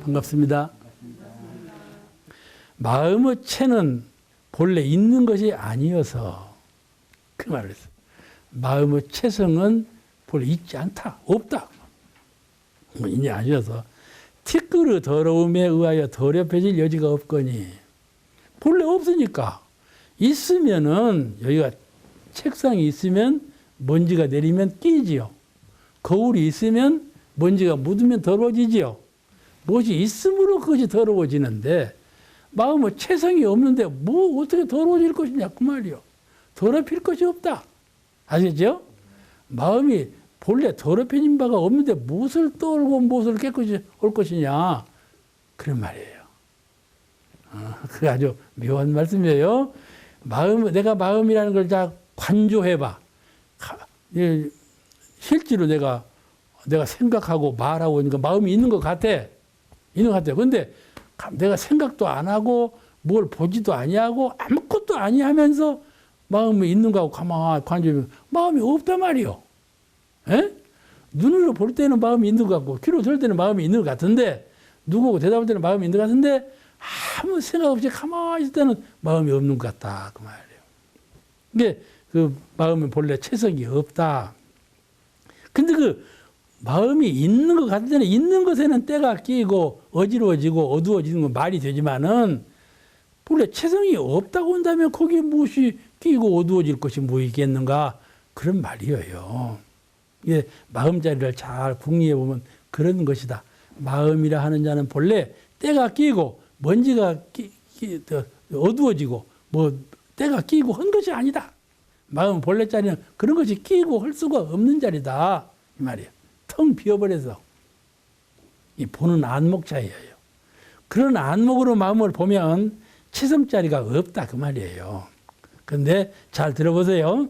반갑습니다. 마음의 체는 본래 있는 것이 아니어서 그 말을 했어요. 마음의 체성은 본래 있지 않다, 없다. 있니 아니어서 티끌의 더러움에 의하여 더럽혀질 여지가 없거니 본래 없으니까 있으면은 여기가 책상이 있으면 먼지가 내리면 끼지요. 거울이 있으면 먼지가 묻으면 더러워지지요. 무엇이 있으므로 그것이 더러워지는데 마음의 체성이 없는데 뭐 어떻게 더러워질 것이냐 그 말이요. 더럽힐 것이 없다. 아시겠죠? 마음이 본래 더럽혀진 바가 없는데 무엇을 떠올고 무엇을 깨끗이 올 것이냐 그런 말이에요. 그게 아주 묘한 말씀이에요. 내가 마음이라는 걸 다 관조해봐. 실제로 내가 생각하고 말하고 있는 거 마음이 있는 것 같아. 있는 것 같아요. 근데 내가 생각도 안 하고 뭘 보지도 아니하고 아무것도 아니하면서 마음이 있는 거하고 가만히 관조하면 마음이 없단 말이요. 에? 눈으로 볼 때는 마음이 있는 것 같고 귀로 들을 때는 마음이 있는 것 같은데 누구고 대답할 때는 마음이 있는 것 같은데 아무 생각 없이 가만히 있을 때는 마음이 없는 것 같다 그 말이에요. 이게 그 마음은 본래 체성이 없다. 근데 그 마음이 있는 것 같을 때는 있는 것에는 때가 끼고 어지러워지고 어두워지는 건 말이 되지만은 본래 체성이 없다고 한다면 거기에 무엇이 끼고 어두워질 것이 뭐 있겠는가 그런 말이에요. 이게 마음자리를 잘 궁리해 보면 그런 것이다. 마음이라 하는 자는 본래 때가 끼고 먼지가 어두워지고 뭐 때가 끼고 한 것이 아니다. 마음 본래 자리는 그런 것이 끼고 할 수가 없는 자리다 이 말이에요. 텅 비어버려서 이 보는 안목 차이예요. 그런 안목으로 마음을 보면 체성자리가 없다 그 말이에요. 그런데 잘 들어보세요.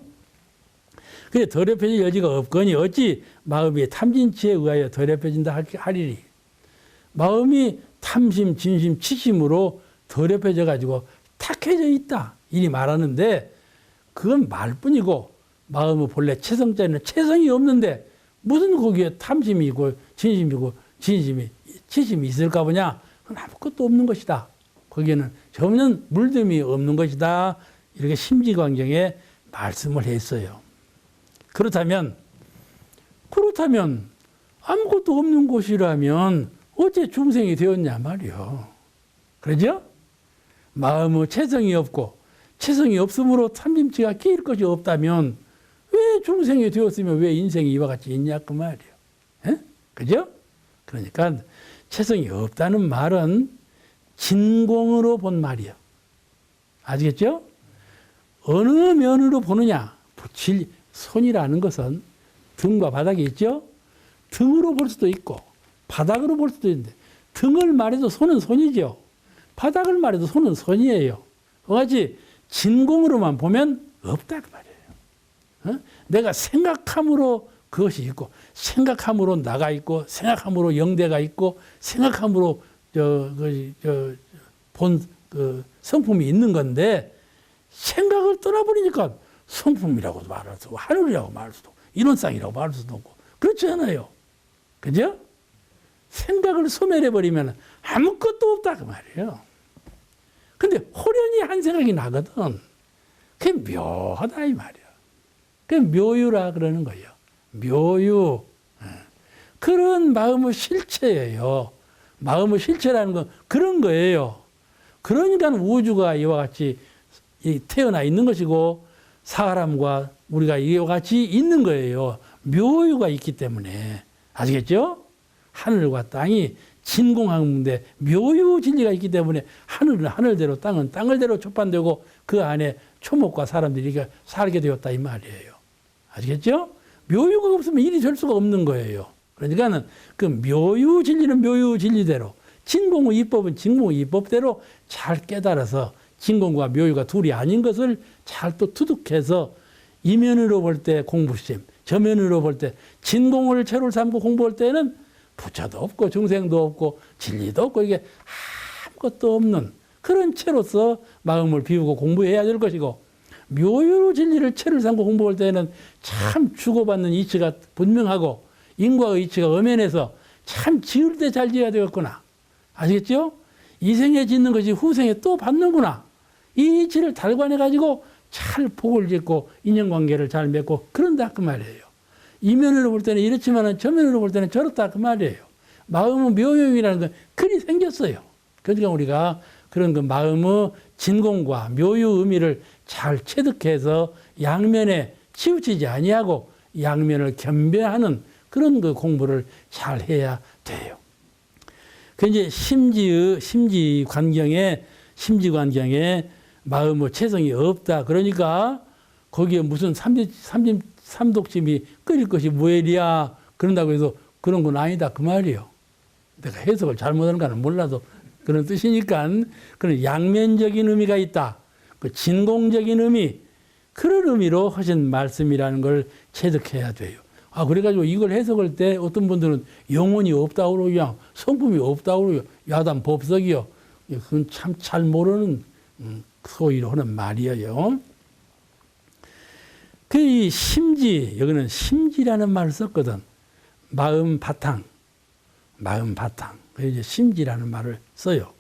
그래 더럽혀질 여지가 없거니 어찌 마음이 탐진치에 의하여 더럽혀진다 하리리. 마음이 탐심, 진심, 치심으로 더럽혀져 가지고 탁해져 있다 이리 말하는데 그건 말뿐이고 마음의 본래 체성자리는 체성이 없는데 무슨 거기에 탐심이 있고 진심이고 진심이 치심이 있을까 보냐? 그건 아무것도 없는 것이다. 거기에는 전혀 물듦이 없는 것이다. 이렇게 심지광정에 말씀을 했어요. 그렇다면 아무것도 없는 곳이라면 어째 중생이 되었냐 말이요. 그러죠? 마음의 체성이 없고 체성이 없으므로 탐심치가 끼일 것이 없다면 왜 중생이 되었으면 왜 인생이 이와 같이 있냐 그 말이요. 에? 그죠? 그러니까 체성이 없다는 말은 진공으로 본 말이요. 아시겠죠? 어느 면으로 보느냐? 손이라는 것은 등과 바닥이 있죠? 등으로 볼 수도 있고 바닥으로 볼 수도 있는데 등을 말해도 손은 손이죠. 바닥을 말해도 손은 손이에요. 그같이 진공으로만 보면 없다 그 말이에요. 내가 생각함으로 그것이 있고 생각함으로 나가 있고 생각함으로 영대가 있고 생각함으로 본 성품이 있는 건데 생각을 떠나버리니까 성품이라고도 말할 수도 하늘이라고 말할 수도 인원상이라고 말할 수도 없고 그렇지 않아요. 그죠? 생각을 소멸해버리면 아무것도 없다 그 말이에요. 근데 호련히 한 생각이 나거든. 그게 묘하다 이 말이야. 그게 묘유라 그러는 거예요. 묘유. 그런 마음의 실체예요. 마음의 실체라는 건 그런 거예요. 그러니까 우주가 이와 같이 태어나 있는 것이고 사람과 우리가 이와 같이 있는 거예요. 묘유가 있기 때문에. 아시겠죠? 하늘과 땅이 진공하는데 묘유 진리가 있기 때문에 하늘은 하늘대로 땅은 땅을대로 촉반되고 그 안에 초목과 사람들이 살게 되었다 이 말이에요. 아시겠죠? 묘유가 없으면 일이 될 수가 없는 거예요. 그러니까는 그 묘유 진리는 묘유 진리대로 진공의 이법은 진공의 이법대로 잘 깨달아서 진공과 묘유가 둘이 아닌 것을 잘 또 투득해서 이면으로 볼 때 공부심, 저면으로 볼 때 진공을 채로 삼고 공부할 때는 부처도 없고 중생도 없고 진리도 없고 이게 아무것도 없는 그런 채로서 마음을 비우고 공부해야 될 것이고 묘유로 진리를 채를 삼고 공부할 때는 참 주고받는 이치가 분명하고 인과의 이치가 엄연해서 참 지을 때 잘 지어야 되겠구나. 아시겠죠? 이 생에 짓는 것이 후생에 또 받는구나. 이 이치를 달관해가지고 잘 복을 짓고 인연관계를 잘 맺고 그런다 그 말이에요. 이 면으로 볼 때는 이렇지만 저 면으로 볼 때는 저렇다 그 말이에요. 마음의 묘용이라는 건 그리 생겼어요. 그러니까 우리가 그런 그 마음의 진공과 묘유 의미를 잘 체득해서 양면에 치우치지 아니하고 양면을 겸비하는 그런 그 공부를 잘 해야 돼요. 그 이제 심지 관경에 마음의 체성이 없다. 그러니까 거기에 무슨 삼독심이 끓일 것이 무엘이야. 그런다고 해서 그런 건 아니다. 그 말이에요. 내가 해석을 잘못하는가는 몰라도 그런 뜻이니까 그런 양면적인 의미가 있다. 그 진공적인 의미, 그런 의미로 하신 말씀이라는 걸 체득해야 돼요. 그래가지고 이걸 해석할 때 어떤 분들은 영혼이 없다고 그러냐, 성품이 없다고 그러냐, 야단 법석이요. 그건 참 잘 모르는 소위로 하는 말이에요. 이 심지, 여기는 심지라는 말을 썼거든. 마음 바탕. 그래서 심지라는 말을 써요.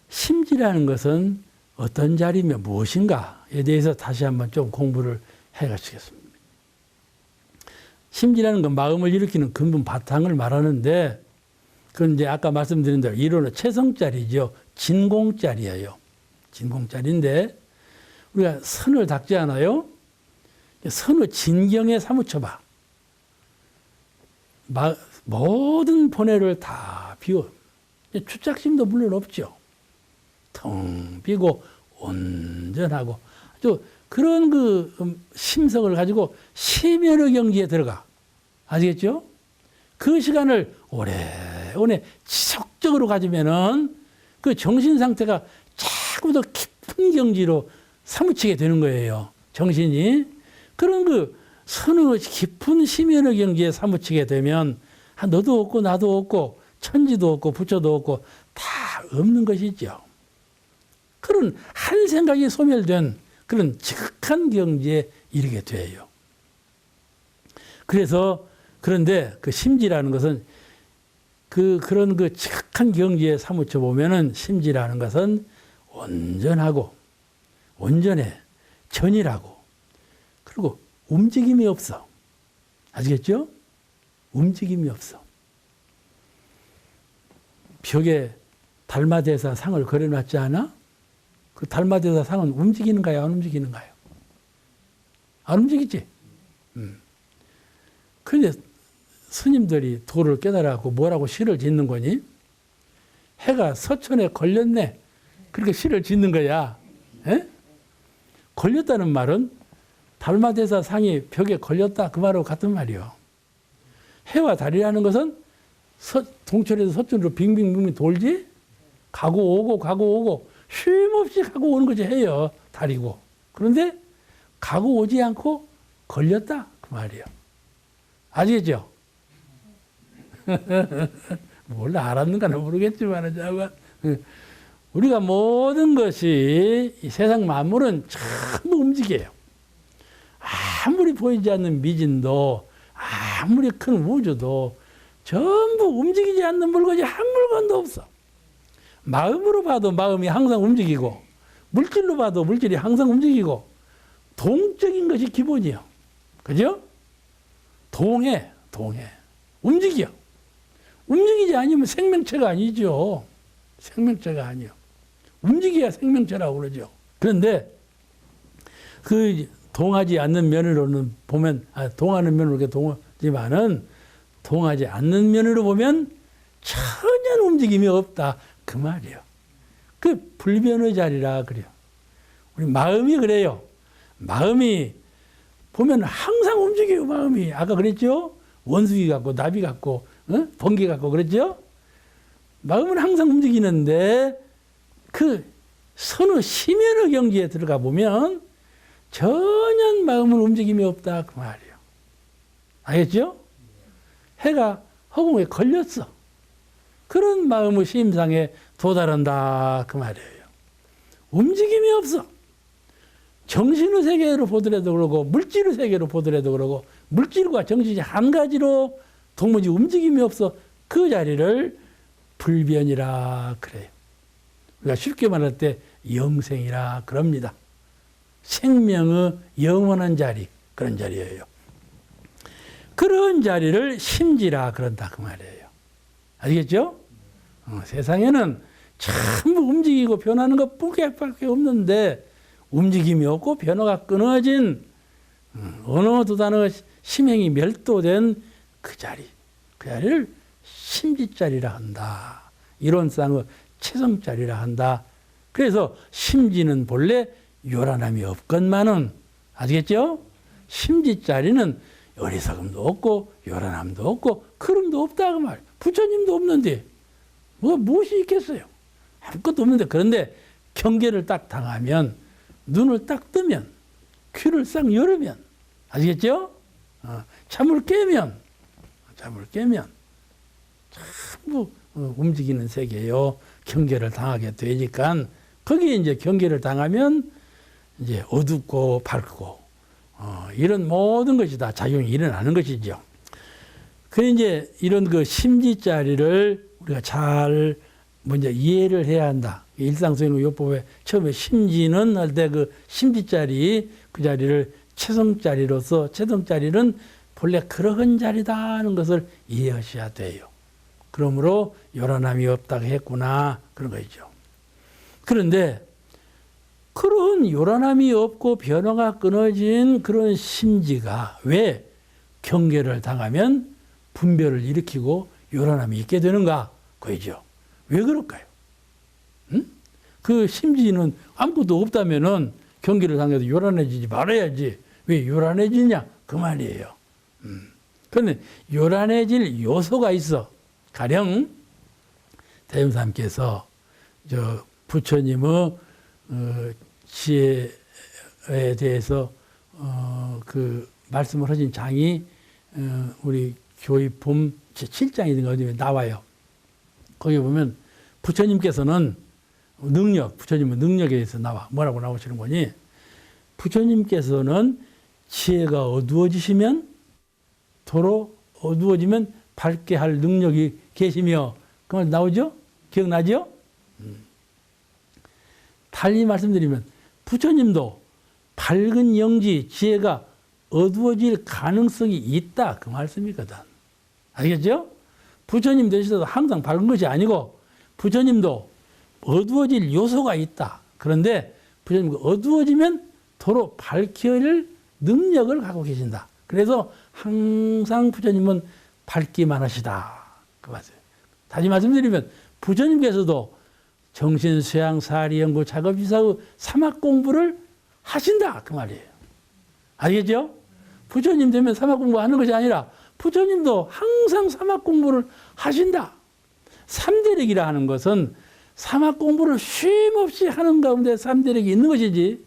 심지라는 것은 어떤 자리며 무엇인가에 대해서 다시 한번 좀 공부를 해가시겠습니다. 심지라는 건 마음을 일으키는 근본 바탕을 말하는데, 그건 이제 아까 말씀드린 대로 이론은 체성자리죠. 진공자리예요. 진공자리인데, 우리가 선을 닦지 않아요? 선의 진경에 사무쳐봐. 모든 번뇌를 다 비워. 추착심도 물론 없죠. 텅 비고 온전하고 아주 그런 그 심성을 가지고 심연의 경지에 들어가. 아시겠죠? 그 시간을 오래오래 지속적으로 가지면은 그 정신 상태가 자꾸 더 깊은 경지로 사무치게 되는 거예요. 정신이. 그런 그 선의 깊은 심연의 경지에 사무치게 되면 너도 없고 나도 없고 천지도 없고 부처도 없고 다 없는 것이죠. 그런 한 생각이 소멸된 그런 지극한 경지에 이르게 돼요. 그런데 그 심지라는 것은 그런 그 지극한 경지에 사무쳐 보면은 심지라는 것은 온전해, 전이라고. 그리고 움직임이 없어. 아시겠죠? 움직임이 없어. 벽에 달마대사 상을 그려놨지 않아? 그 달마대사 상은 움직이는가요? 안 움직이는가요? 안 움직이지? 그런데 스님들이 도를 깨달아갖고 뭐라고 시를 짓는 거니? 해가 서천에 걸렸네. 그렇게 시를 짓는 거야. 에? 걸렸다는 말은 달마대사 상이 벽에 걸렸다 그 말하고 같은 말이요. 해와 달이라는 것은 동천에서 서천으로 빙빙빙 돌지? 가고 오고 쉼없이 가고 오는 거지 해요. 달이고. 그런데 가고 오지 않고 걸렸다 그 말이요. 아시겠죠? 몰라 알았는가는 모르겠지만 우리가 모든 것이 이 세상 만물은 전부 움직여요. 아무리 보이지 않는 미진도 아무리 큰 우주도 전부 움직이지 않는 물건이 한 물건도 없어. 마음으로 봐도 마음이 항상 움직이고 물질로 봐도 물질이 항상 움직이고 동적인 것이 기본이요. 그죠? 동해. 움직여. 움직이지 않으면 생명체가 아니죠. 생명체가 아니요. 움직여야 생명체라고 그러죠. 그런데 그 동하지 않는 면으로는 보면, 동하는 면으로 이렇게 동하지만은 동하지 않는 면으로 보면 전혀 움직임이 없다. 그 말이에요. 그 불변의 자리라 그래요. 우리 마음이 그래요. 마음이 보면 항상 움직여요. 마음이. 아까 그랬죠? 원숭이 같고 나비 같고 번개 같고 그랬죠? 마음은 항상 움직이는데 그 선의 심연의 경지에 들어가 보면 전혀 마음은 움직임이 없다 그 말이에요. 알겠죠? 해가 허공에 걸렸어. 그런 마음의 심상에 도달한다 그 말이에요. 움직임이 없어. 정신의 세계로 보더라도 그러고 물질의 세계로 보더라도 그러고 물질과 정신이 한 가지로 도무지 움직임이 없어. 그 자리를 불변이라 그래요. 우리가 쉽게 말할 때 영생이라 그럽니다. 생명의 영원한 자리, 그런 자리예요. 그런 자리를 심지라 그런다 그 말이에요. 아시겠죠? 세상에는 전부 움직이고 변하는 것뿐밖에 없는데 움직임이 없고 변화가 끊어진 어느 두 단어 심행이 멸도된 그 자리를 심지자리라 한다. 이론상의 최성자리라 한다. 그래서 심지는 본래 요란함이 없건만은, 아시겠죠? 심지자리는 어리석음도 없고 요란함도 없고 그름도 없다 그 말. 부처님도 없는데 무엇이 있겠어요? 아무것도 없는데, 그런데 경계를 딱 당하면, 눈을 딱 뜨면, 귀를 싹 열으면, 아시겠죠? 잠을 깨면 전부 움직이는 세계요. 경계를 당하게 되니까, 거기에 이제 경계를 당하면 이제 어둡고 밝고 이런 모든 것이 다 작용이 일어나는 것이죠. 그 이제 이런 그 심지자리를 우리가 잘 먼저 이해를 해야 한다. 일상수행의 요법에 처음에 심지는 할 때 그 심지자리, 그 자리를 최성자리로서, 최성자리는 본래 그러한 자리다 하는 것을 이해하셔야 돼요. 그러므로 요란함이 없다고 했구나, 그런 거죠. 그런데 그런 요란함이 없고 변화가 끊어진 그런 심지가 왜 경계를 당하면 분별을 일으키고 요란함이 있게 되는가? 그거죠. 왜 그럴까요? 그 심지는 아무것도 없다면은 경계를 당해도 요란해지지 말아야지. 왜 요란해지냐? 그 말이에요. 그런데 요란해질 요소가 있어. 가령 대임사님께서 저 부처님의 지혜에 대해서 그 말씀을 하신 장이 우리 교의품 제7장이든가 어디에 나와요. 거기 보면 부처님께서는 부처님의 능력에 대해서 뭐라고 나오시는 거니? 부처님께서는 지혜가 어두워지시면 도로 어두워지면 밝게 할 능력이 계시며, 그 말 나오죠? 기억나죠? 달리 말씀드리면 부처님도 밝은 영지, 지혜가 어두워질 가능성이 있다, 그 말씀이거든. 알겠죠? 부처님 되셔도 항상 밝은 것이 아니고 부처님도 어두워질 요소가 있다. 그런데 부처님 어두워지면 도로 밝힐 능력을 갖고 계신다. 그래서 항상 부처님은 밝기만 하시다. 그 말씀. 다시 말씀드리면 부처님께서도 정신, 수양, 사리, 연구, 작업, 이사의 사막 공부를 하신다. 그 말이에요. 알겠죠? 부처님 되면 사막 공부하는 것이 아니라 부처님도 항상 사막 공부를 하신다. 삼대력이라 하는 것은 사막 공부를 쉼없이 하는 가운데 삼대력이 있는 것이지,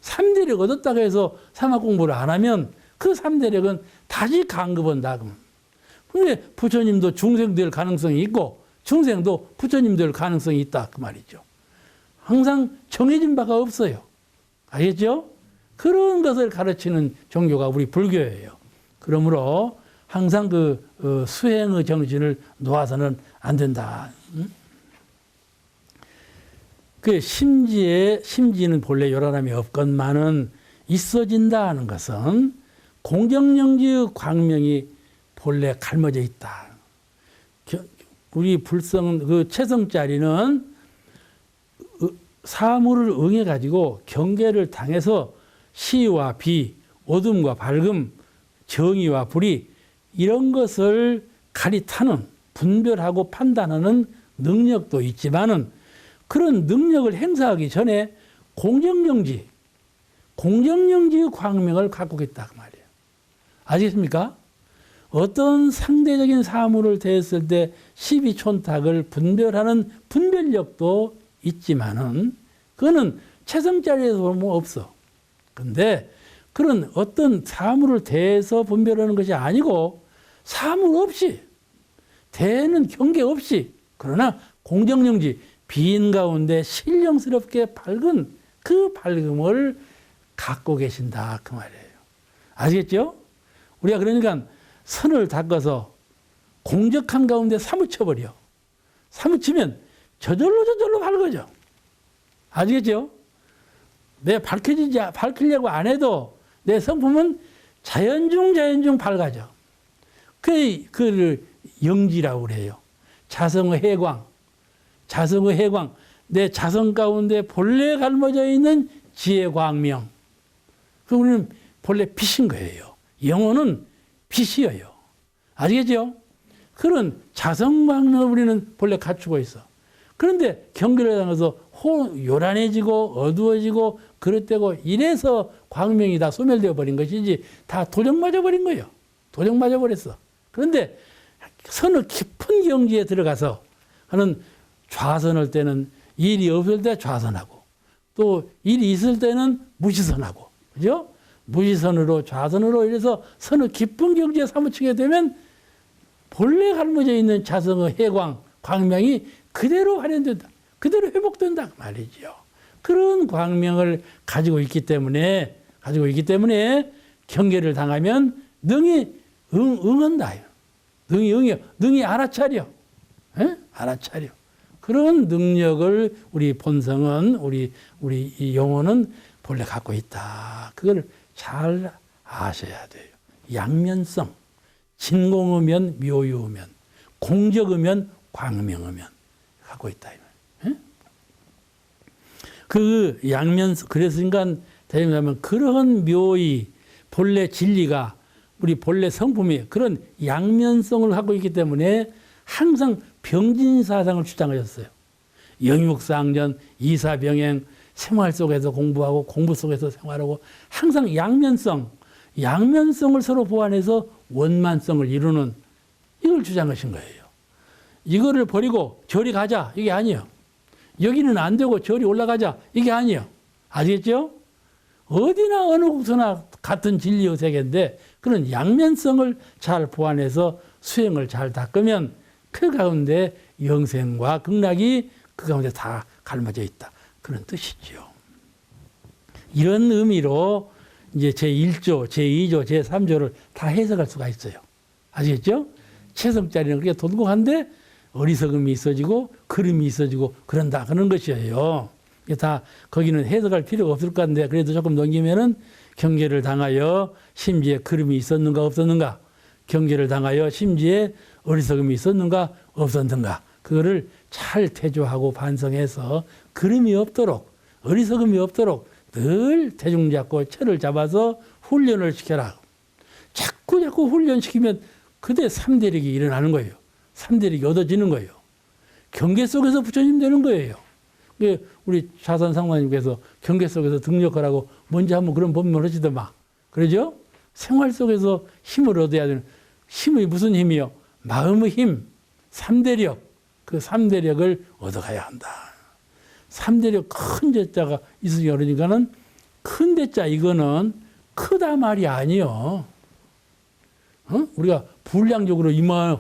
삼대력 얻었다고 해서 사막 공부를 안 하면 그 삼대력은 다시 강급한다. 그런데 부처님도 중생 될 가능성이 있고 중생도 부처님 될 가능성이 있다. 그 말이죠. 항상 정해진 바가 없어요. 알겠죠? 그런 것을 가르치는 종교가 우리 불교예요. 그러므로 항상 그 수행의 정신을 놓아서는 안 된다. 그 심지는 본래 요란함이 없건만은 있어진다 하는 것은 공정영지의 광명이 본래 갈머져 있다. 우리 그 최성자리는 사물을 응해 가지고 경계를 당해서 시와 비, 어둠과 밝음, 정의와 불의 이런 것을 가리타는, 분별하고 판단하는 능력도 있지만은 그런 능력을 행사하기 전에 공정영지의 광명을 갖고 있다 그 말이에요. 아시겠습니까? 어떤 상대적인 사물을 대했을 때 시비촌탁을 분별하는 분별력도 있지만은 그거는 최성자리에서 보면 없어. 근데 그런 어떤 사물을 대해서 분별하는 것이 아니고 사물 없이, 대는 경계 없이, 그러나 공정영지, 빈 가운데 신령스럽게 밝은 그 밝음을 갖고 계신다 그 말이에요. 아시겠죠? 우리가 그러니까 선을 닦아서 공적한 가운데 사무쳐버려. 사무치면 저절로 밝아져. 아시겠죠? 내 밝히려고 안 해도 내 성품은 자연 중 밝아져. 그를 영지라고 그래요. 자성의 해광. 자성의 해광. 내 자성 가운데 본래 갈무져 있는 지혜 광명. 그 우리는 본래 빛인 거예요. 영혼은 빛이에요. 아시겠죠? 그런 자성 광명을 우리는 본래 갖추고 있어. 그런데 경계를 당해서 요란해지고 어두워지고 그릇되고 이래서 광명이 다 소멸되어 버린 것이지 다 도적 맞아 버린 거예요. 도적 맞아 버렸어. 그런데 선을 깊은 경지에 들어가서 하는 좌선할 때는 일이 없을 때 좌선하고 또 일이 있을 때는 무시선하고 그죠? 무시선으로 좌선으로 이래서 선을 깊은 경지에 사무치게 되면 본래 갈무져 있는 자성의 해광 광명이 그대로 활용된다. 그대로 회복된다 말이죠. 그런 광명을 가지고 있기 때문에 경계를 당하면 능히 응한다. 능히 알아차려. 에? 알아차려. 그런 능력을 우리 본성은 우리 이 영혼은 본래 갖고 있다. 그걸 잘 아셔야 돼요. 양면성. 진공의면 묘유의면 공적의면 광명의면 갖고 있다. 그 양면성 그래서니까 대명하면 그런 묘의 본래 진리가 우리 본래 성품이 그런 양면성을 갖고 있기 때문에 항상 병진사상을 주장하셨어요. 영육상전, 이사병행, 생활 속에서 공부하고 공부 속에서 생활하고 항상 양면성을 서로 보완해서 원만성을 이루는 이걸 주장하신 거예요. 이거를 버리고 저리 가자 이게 아니에요. 여기는 안 되고 저리 올라가자 이게 아니에요. 아시겠죠? 어디나 어느 곳이나 같은 진리의 세계인데 그런 양면성을 잘 보완해서 수행을 잘 닦으면 그 가운데 영생과 극락이 그 가운데 다 갈라져 있다. 그런 뜻이죠. 이런 의미로 이제 제1조, 제2조, 제3조를 다 해석할 수가 있어요. 아시겠죠? 채성자리는 그렇게 돈독한데 어리석음이 있어지고 그름이 있어지고 그런다. 그런 것이에요. 다 거기는 해석할 필요가 없을 것 같은데 그래도 조금 넘기면은 경계를 당하여 심지에 그름이 있었는가 없었는가 경계를 당하여 심지에 어리석음이 있었는가 없었는가 그거를 잘 태조하고 반성해서 그름이 없도록 어리석음이 없도록 늘 대중 잡고 철을 잡아서 훈련을 시켜라. 자꾸 훈련시키면 그때 삼대력이 일어나는 거예요. 삼대력이 얻어지는 거예요. 경계 속에서 부처님 되는 거예요. 우리 자산 상관님께서 경계 속에서 등력하라고 먼저 한번 그런 법문을 하시더만. 그러죠? 생활 속에서 힘을 얻어야 되는 힘이 무슨 힘이요? 마음의 힘, 삼대력. 그 삼대력을 얻어가야 한다. 삼대력 큰 대자가 있으니까 그러니까는 큰 대자 이거는 크다 말이 아니요. 우리가 분량적으로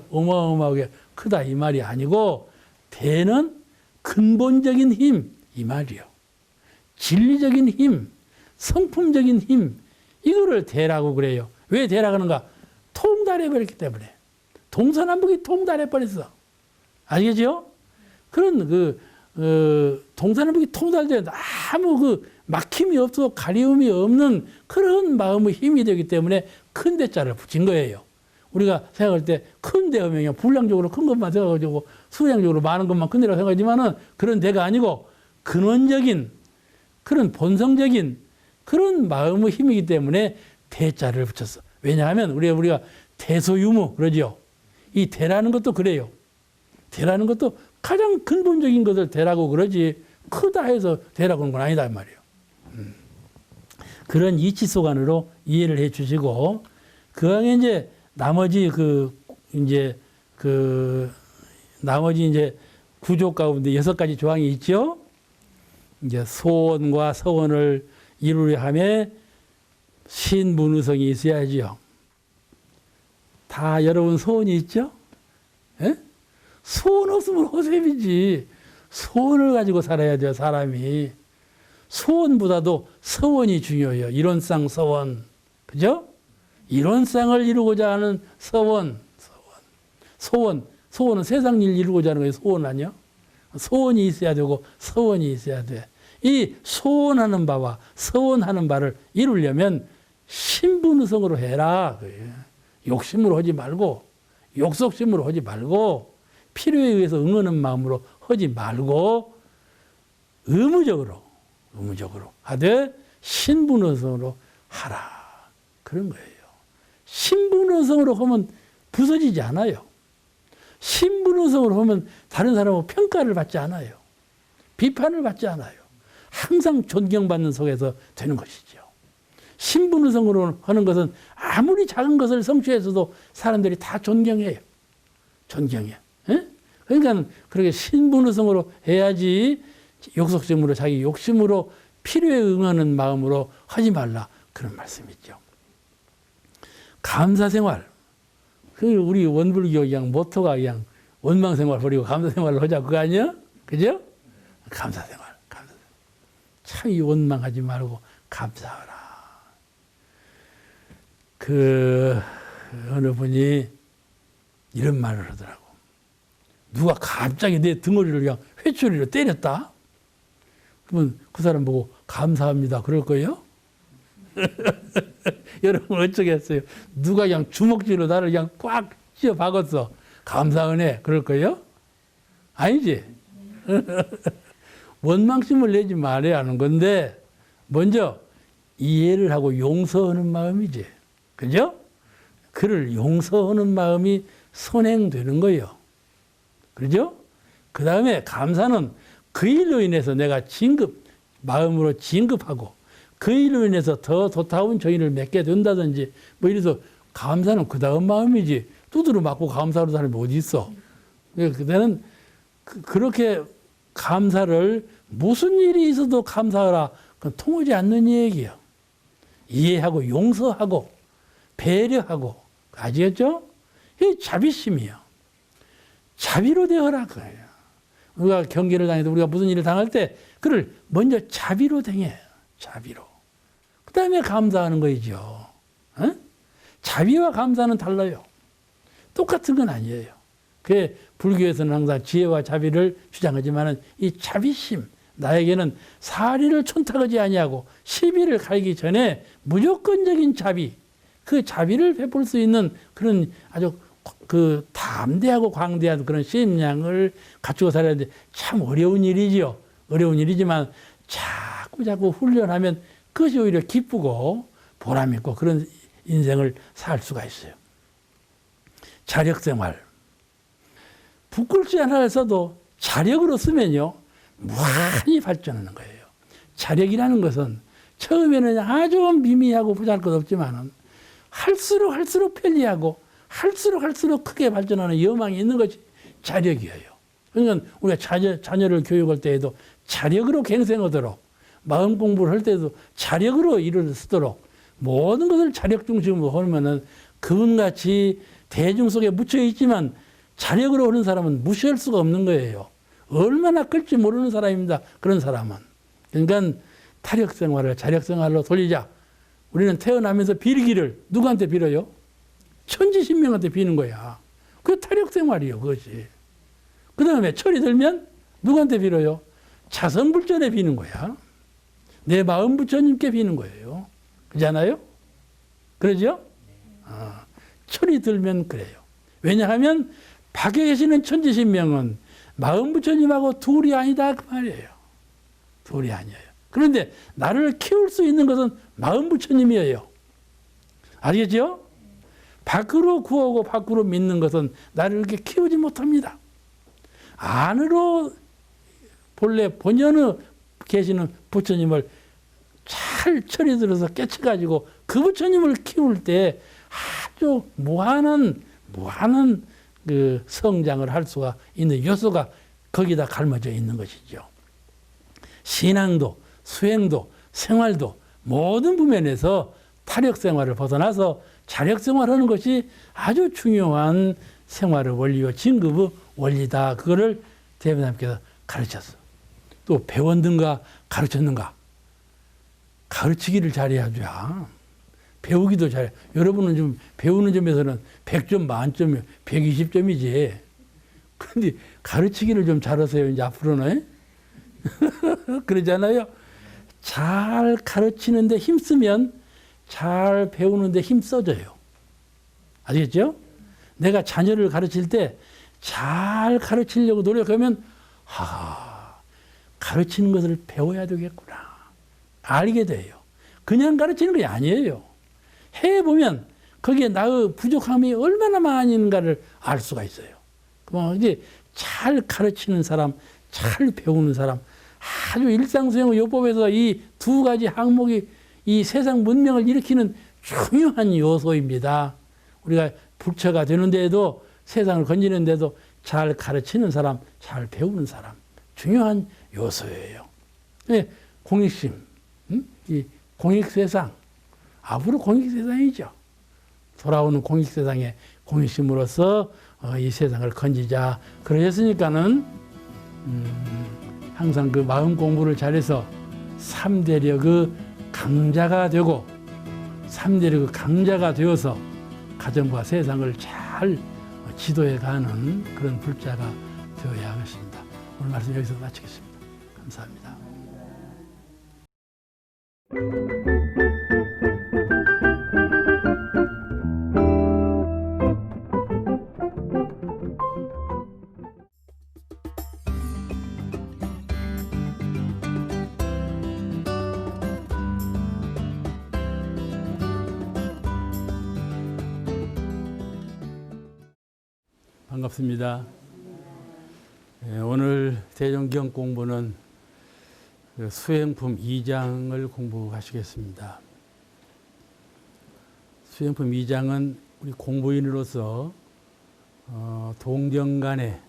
어마어마하게 크다 이 말이 아니고 대는 근본적인 힘 이 말이요. 진리적인 힘, 성품적인 힘 이거를 대라고 그래요. 왜 대라고 하는가? 통달해버렸기 때문에. 동서남북이 통달해버렸어. 아시겠죠? 그런 동서남북이 통달되는 아무 막힘이 없고 가리움이 없는 그런 마음의 힘이 되기 때문에 큰 대자를 붙인 거예요. 우리가 생각할 때 큰 대 하면 분량적으로 큰 것만 생각하고 수량적으로 많은 것만 큰 대라고 생각하지만은 그런 대가 아니고 근원적인 그런 본성적인 그런 마음의 힘이기 때문에 대자를 붙였어. 왜냐하면 우리가 대소유무 그러죠. 이 대라는 것도 그래요. 대라는 것도 가장 근본적인 것을 대라고 그러지 크다 해서 대라고 하는 건 아니다 이 말이에요. 그런 이치소관으로 이해를 해 주시고 그 안에 이제 나머지 나머지 구조 가운데 6가지 조항이 있죠. 이제 소원과 서원을 이루려 하면 신문의성이 있어야지요. 다 여러분 소원이 있죠? 예? 소원 없으면 허세이지. 소원을 가지고 살아야 돼요, 사람이. 소원보다도 서원이 중요해요. 이론상 서원. 그죠? 이론상을 이루고자 하는 서원. 소원. 소원은 세상 일 이루고자 하는 거예요. 소원 아니요? 소원이 있어야 되고 서원이 있어야 돼. 이 소원하는 바와 서원하는 바를 이루려면 신분의성으로 해라. 욕심으로 하지 말고 욕속심으로 하지 말고 필요에 의해서 응하는 마음으로 하지 말고 의무적으로 하되 신분의성으로 하라. 그런 거예요. 신분의성으로 하면 부서지지 않아요. 신분의성으로 하면 다른 사람하고 평가를 받지 않아요. 비판을 받지 않아요. 항상 존경받는 속에서 되는 것이죠. 신분의성으로 하는 것은 아무리 작은 것을 성취해서도 사람들이 다 존경해요. 존경해. 에? 그러니까 그렇게 신분의성으로 해야지 욕속심으로 자기 욕심으로 필요에 응하는 마음으로 하지 말라. 그런 말씀이죠. 감사생활. 우리 원불교 그냥 모토가 그냥 원망생활 버리고 감사생활을 하자 그거 아니야? 그죠? 감사생활. 참 이 원망하지 말고 감사하라. 어느 분이 이런 말을 하더라고. 누가 갑자기 내 등허리를 그냥 회초리로 때렸다? 그러면 그 사람 보고 감사합니다. 그럴 거예요? 여러분 어쩌겠어요? 누가 그냥 주먹질로 나를 그냥 꽉 쥐어 박았어. 감사하네. 그럴 거예요? 아니지? 원망심을 내지 말아야 하는 건데 먼저 이해를 하고 용서하는 마음이지. 그죠? 그를 용서하는 마음이 선행되는 거예요. 그죠? 그 다음에 감사는 그 일로 인해서 내가 마음으로 진급하고 그 일로 인해서 더 도타운 저인을 맺게 된다든지 뭐 이래서 감사는 그 다음 마음이지 두드러 맞고 감사하는 사람이 어디 있어. 그때는 그렇게 감사를 무슨 일이 있어도 감사하라. 그건 통하지 않는 얘기예요. 이해하고 용서하고 배려하고 아시겠죠? 이 자비심이요. 자비로 대하라 그거예요. 우리가 경계를 당해도 우리가 무슨 일을 당할 때 그를 먼저 자비로 당해. 자비로. 그 다음에 감사하는 거이죠. 어? 자비와 감사는 달라요. 똑같은 건 아니에요. 그 불교에서는 항상 지혜와 자비를 주장하지만 이 자비심, 나에게는 사리를 촌탁하지 아니하고 시비를 갈기 전에 무조건적인 자비, 그 자비를 베풀 수 있는 그런 아주 담대하고 광대한 그런 심량을 갖추고 살아야 돼. 참 어려운 일이지요. 어려운 일이지만 자꾸 훈련하면 그것이 오히려 기쁘고 보람 있고 그런 인생을 살 수가 있어요. 자력생활. 붓글씨 하나를 써도 자력으로 쓰면요. 무한히 발전하는 거예요. 자력이라는 것은 처음에는 아주 미미하고 보잘것없지만 할수록 편리하고 할수록 크게 발전하는 여망이 있는 것이 자력이에요. 그러니까 우리가 자녀를 교육할 때에도 자력으로 갱생하도록 마음 공부를 할 때도 자력으로 일을 쓰도록 모든 것을 자력 중심으로 하면은 그분같이 대중 속에 묻혀 있지만 자력으로 하는 사람은 무시할 수가 없는 거예요. 얼마나 끌지 모르는 사람입니다. 그런 사람은. 그러니까 타력 생활을 자력 생활로 돌리자. 우리는 태어나면서 빌기를 누구한테 빌어요? 천지신명한테 비는 거야. 그게 타력 생활이요, 그것이. 그 다음에 철이 들면 누구한테 빌어요? 자성불전에 비는 거야. 내 마음 부처님께 비는 거예요. 그렇잖아요? 그러죠? 철이 들면 그래요. 왜냐하면 밖에 계시는 천지신명은 마음 부처님하고 둘이 아니다 그 말이에요. 둘이 아니에요. 그런데 나를 키울 수 있는 것은 마음 부처님이에요. 알겠죠? 밖으로 구하고 밖으로 믿는 것은 나를 이렇게 키우지 못합니다. 안으로 본래 본연의 계시는 부처님을 잘 철이 들어서 깨쳐가지고 그 부처님을 키울 때 아주 무한한 그 성장을 할 수가 있는 요소가 거기다 갈라져 있는 것이죠. 신앙도, 수행도, 생활도 모든 부면에서 타력 생활을 벗어나서 자력 생활하는 것이 아주 중요한 생활의 원리요 진급의 원리다. 그거를 대부님께서 가르쳤어. 또 배웠는가 가르쳤는가? 가르치기를 잘해야죠. 배우기도 잘해. 여러분은 좀 배우는 점에서는 100점 만점이요. 120점이지. 근데 가르치기를 좀 잘하세요, 이제 앞으로는. 그러잖아요. 잘 가르치는데 힘쓰면 잘 배우는데 힘써져요. 아시겠죠? 내가 자녀를 가르칠 때 잘 가르치려고 노력하면 가르치는 것을 배워야 되겠구나. 알게 돼요. 그냥 가르치는 게 아니에요. 해보면 거기에 나의 부족함이 얼마나 많이 있는가를 알 수가 있어요. 이제 잘 가르치는 사람, 잘 배우는 사람, 아주 일상수행 요법에서 이 두 가지 항목이 이 세상 문명을 일으키는 중요한 요소입니다. 우리가 부처가 되는데도 세상을 건지는데도 잘 가르치는 사람, 잘 배우는 사람 중요한 요소예요. 공익심, 이 공익세상, 앞으로 공익세상이죠. 돌아오는 공익세상에 공익심으로써 이 세상을 건지자. 그러셨으니까는 항상 그 마음 공부를 잘해서 3대력의 강자가 되고 3대력의 강자가 되어서 가정과 세상을 잘 지도해가는 그런 불자가 되어야 하겠습니다. 오늘 말씀 여기서 마치겠습니다. 감사합니다. 반갑습니다. 오늘 대종경 공부는 수행품 2장을 공부하시겠습니다. 수행품 2장은 우리 공부인으로서 동정간에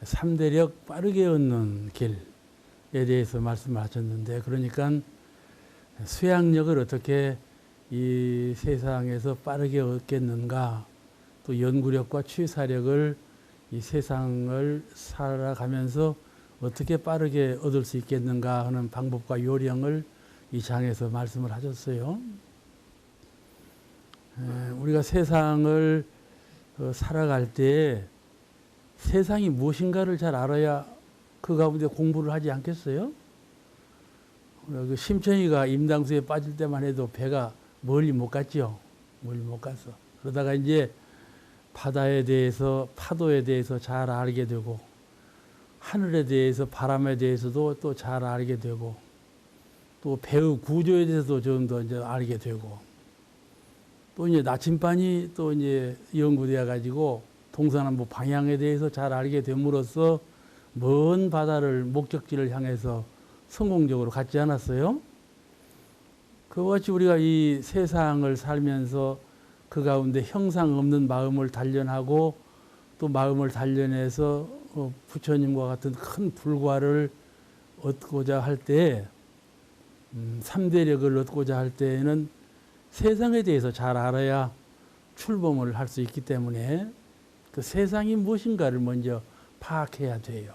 3대력 빠르게 얻는 길에 대해서 말씀하셨는데, 그러니까 수양력을 어떻게 이 세상에서 빠르게 얻겠는가, 또 연구력과 취사력을 이 세상을 살아가면서 어떻게 빠르게 얻을 수 있겠는가 하는 방법과 요령을 이 장에서 말씀을 하셨어요. 우리가 세상을 살아갈 때 세상이 무엇인가를 잘 알아야 그 가운데 공부를 하지 않겠어요? 그 심천이가 임당수에 빠질 때만 해도 배가 멀리 못 갔죠. 멀리 못 갔어. 그러다가 이제 바다에 대해서, 파도에 대해서 잘 알게 되고, 하늘에 대해서, 바람에 대해서도 또 잘 알게 되고, 또 배의 구조에 대해서도 좀 더 이제 알게 되고, 또 이제 나침반이 또 이제 연구되어 가지고 동서남북 방향에 대해서 잘 알게 됨으로써 먼 바다를 목적지를 향해서 성공적으로 갔지 않았어요? 그와 같이 우리가 이 세상을 살면서 그 가운데 형상 없는 마음을 단련하고, 또 마음을 단련해서 부처님과 같은 큰 불과를 얻고자 할 때, 3대력을 얻고자 할 때에는 세상에 대해서 잘 알아야 출범을 할 수 있기 때문에 그 세상이 무엇인가를 먼저 파악해야 돼요.